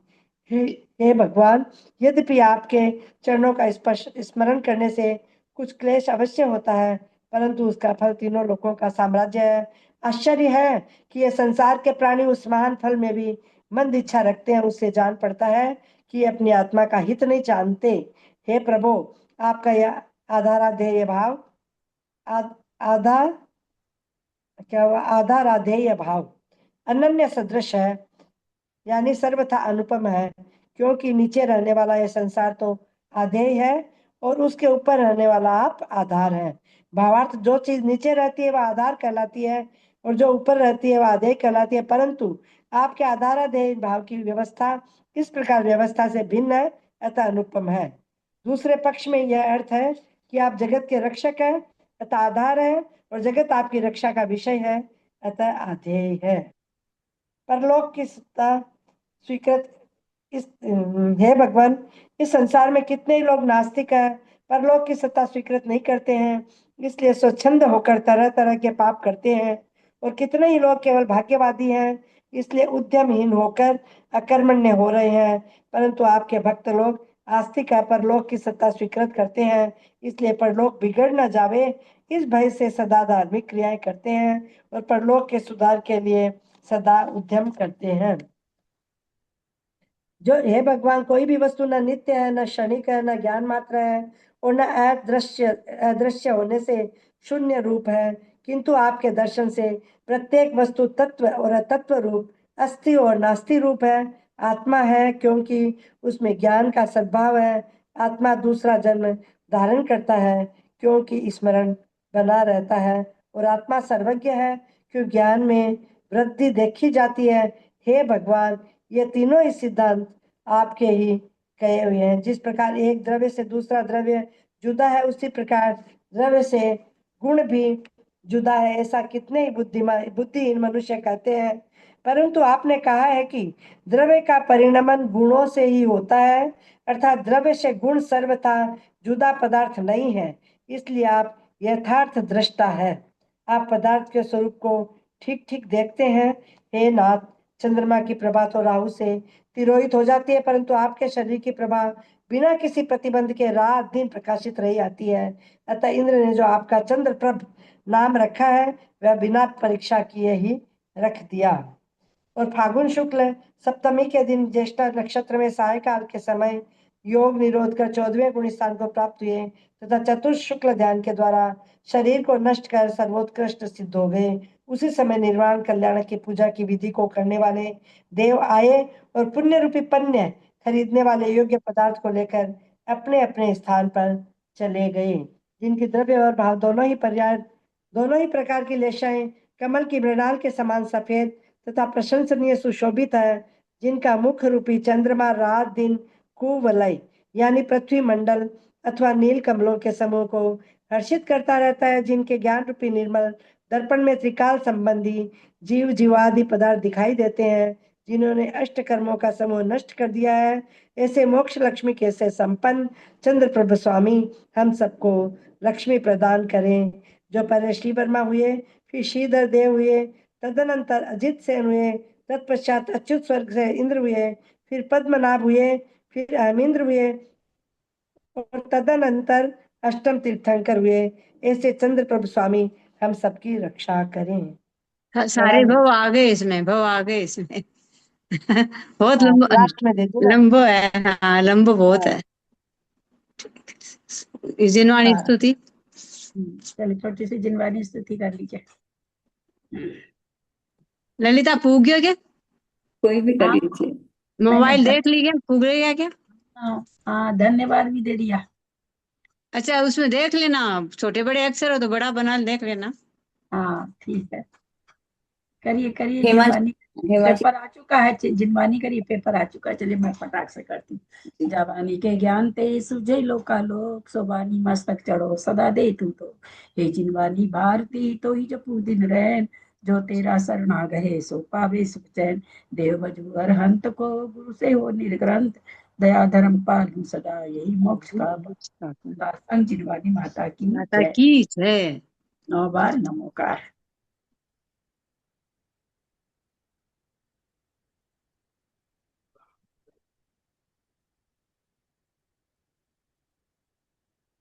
हे भगवान, यद्यपि आपके चरणों का स्पर्श स्मरण करने से कुछ क्लेश अवश्य होता है, परंतु उसका फल तीनों लोकों का साम्राज्य है। आश्चर्य है कि ये संसार के प्राणी उस महान फल में भी मंद इच्छा रखते हैं। उससे जान पड़ता है कि अपनी आत्मा का हित नहीं जानते। हे प्रभु, आपका यह आधाराधेय भाव आधार क्या हुआ आधाराधेय भाव अनन्य सदृश है, यानी सर्वथा अनुपम है, क्योंकि नीचे रहने वाला यह संसार तो आधेय है और उसके ऊपर रहने वाला आप आधार है। भावार्थ, जो चीज नीचे रहती है वह आधार कहलाती है और जो ऊपर रहती है वह आधेय कहलाती है, परंतु आपके आधाराधेय भाव की व्यवस्था इस प्रकार व्यवस्था से भिन्न है, अतः अनुपम है। दूसरे पक्ष में यह अर्थ है कि आप जगत के रक्षक हैं अतः आधार है और जगत आपकी रक्षा का विषय है अतः आधेय है। परलोक की सत्ता स्वीकृत इस हे भगवान, इस संसार में कितने ही लोग नास्तिक हैं, परलोक की सत्ता स्वीकृत नहीं करते हैं, इसलिए स्वच्छंद होकर तरह तरह के पाप करते हैं, और कितने ही लोग केवल भाग्यवादी हैं, इसलिए उद्यमहीन होकर अकर्मण्य हो रहे हैं। परंतु आपके भक्त लोग आस्तिक है, परलोक की सत्ता स्वीकृत करते हैं, इसलिए परलोक बिगड़ न जावे इस भय से सदा धार्मिक क्रियाएं करते हैं और परलोक के सुधार के लिए सदा उद्यम करते हैं। जो हे भगवान, कोई भी वस्तु न नित्य है, न क्षणिक है, न ज्ञान मात्र है और न अदृश्य होने से शून्य रूप है, किंतु आपके दर्शन से प्रत्येक वस्तु तत्व और अतत्व रूप, अस्थि और नास्ति रूप है। आत्मा है क्योंकि उसमें ज्ञान का सद्भाव है। आत्मा दूसरा जन्म धारण करता है क्योंकि स्मरण बना रहता है, और आत्मा सर्वज्ञ है क्योंकि ज्ञान में वृद्धि देखी जाती है। हे भगवान, ये तीनों ही सिद्धांत आपके ही कहे हुए हैं। जिस प्रकार एक द्रव्य से दूसरा द्रव्य जुदा है, उसी प्रकार द्रव्य से गुण भी जुदा है। ऐसा कितने ही बुद्धिहीन मनुष्य कहते हैं, परंतु आपने कहा है कि द्रव्य का परिणमन गुणों से ही होता है, अर्थात द्रव्य से गुण सर्वथा जुदा पदार्थ नहीं है, इसलिए आप यथार्थ दृष्टा है। आप पदार्थ के स्वरूप को ठीक ठीक देखते हैं। हे नाथ, चंद्रमा की प्रभा तो राहु से तिरोहित हो जाती है, परंतु आपके शरीर की प्रभा बिना किसी प्रतिबंध के रात दिन प्रकाशित रही आती है। अतः इंद्र ने जो आपका चंद्रप्रभ नाम रखा है वह बिना परीक्षा किए ही रख दिया। और फागुन शुक्ल सप्तमी के दिन ज्येष्ठा नक्षत्र में सायकाल के समय योग निरोध कर 14वें गुण स्थान को प्राप्त हुए तथा चतुर्थ शुक्ल ध्यान के द्वारा शरीर को नष्ट कर सर्वोत्कृष्ट सिद्ध हो गए। उसी समय निर्वाण कल्याण की पूजा की विधि को करने वाले देव आए और पुण्य रूपी पन्य खरीदने वाले योग्य पदार्थ को लेकर अपने अपने स्थान पर चले गए। जिनकी द्रव्य और भाव दोनों ही प्रकार की लेशाएं कमल की मृणाल के समान सफेद तथा प्रशंसनीय सुशोभित है, जिनका मुख रूपी चंद्रमा रात दिन कुवलय यानी पृथ्वी मंडल अथवा नील कमलों के समूह को हर्षित करता रहता है, जिनके ज्ञान रूपी निर्मल दर्पण में त्रिकाल संबंधी जीव जीवादि पदार्थ दिखाई देते हैं, जिन्होंने अष्ट कर्मों का समूह नष्ट कर दिया है, ऐसे मोक्ष लक्ष्मी के से संपन्न चंद्रप्रभ स्वामी हम सबको लक्ष्मी प्रदान करें। जो पहले श्री वर्मा हुए, फिर श्रीधर देव हुए, तदनंतर अजित सेन हुए, तत्पश्चात अच्युत स्वर्ग से इंद्र हुए, फिर पद्मनाभ हुए, फिर अहमिंद्र हुए और तदनंतर अष्टम तीर्थंकर हुए। ऐसे चंद्रप्रभ स्वामी हम सबकी रक्षा करें। सारे भव आ गए इसमें, भव आ गए इसमें। बहुत लास्ट में दे दो ना। लंबो है। हाँ, लंबो बहुत है। जिनवाणी हाँ। स्तुति। चलिए छोटी सी जिनवानी स्तुति कर लीजिए। ललिता पूग गयो क्या? कोई भी कर हाँ, लीजिए। मोबाइल मैंने देख ली क्या? पूग गया क्या? हाँ धन्यवाद भी दे दिया। अच्छा, उसमें देख लेना, छोटे बड़े अक्षर हो तो बड़ा बना देख लेना। हाँ ठीक है, करिए करिए हेमांश- जिनवानी। हेमांशी पेपर आ चुका है, जिनवानी करिए, पेपर आ चुका है। चलिए मैं फटाक से करती हूँ। जवानी के ज्ञान ते सुझे लोका लोक, सोबानी मस्तक चढ़ो सदा दे तू तो। हे जिनवानी भारती तो ही जपू दिन रैन, जो तेरा शरणा गहे सो पावे सुख चैन। देव बजू अरहंत को गुरु से हो निर्ग्रंथ, दया धर्म पालू सदा यही मोक्ष का संग। जिनवानी माता की माता जय। की जय। 9 बार नमोकार।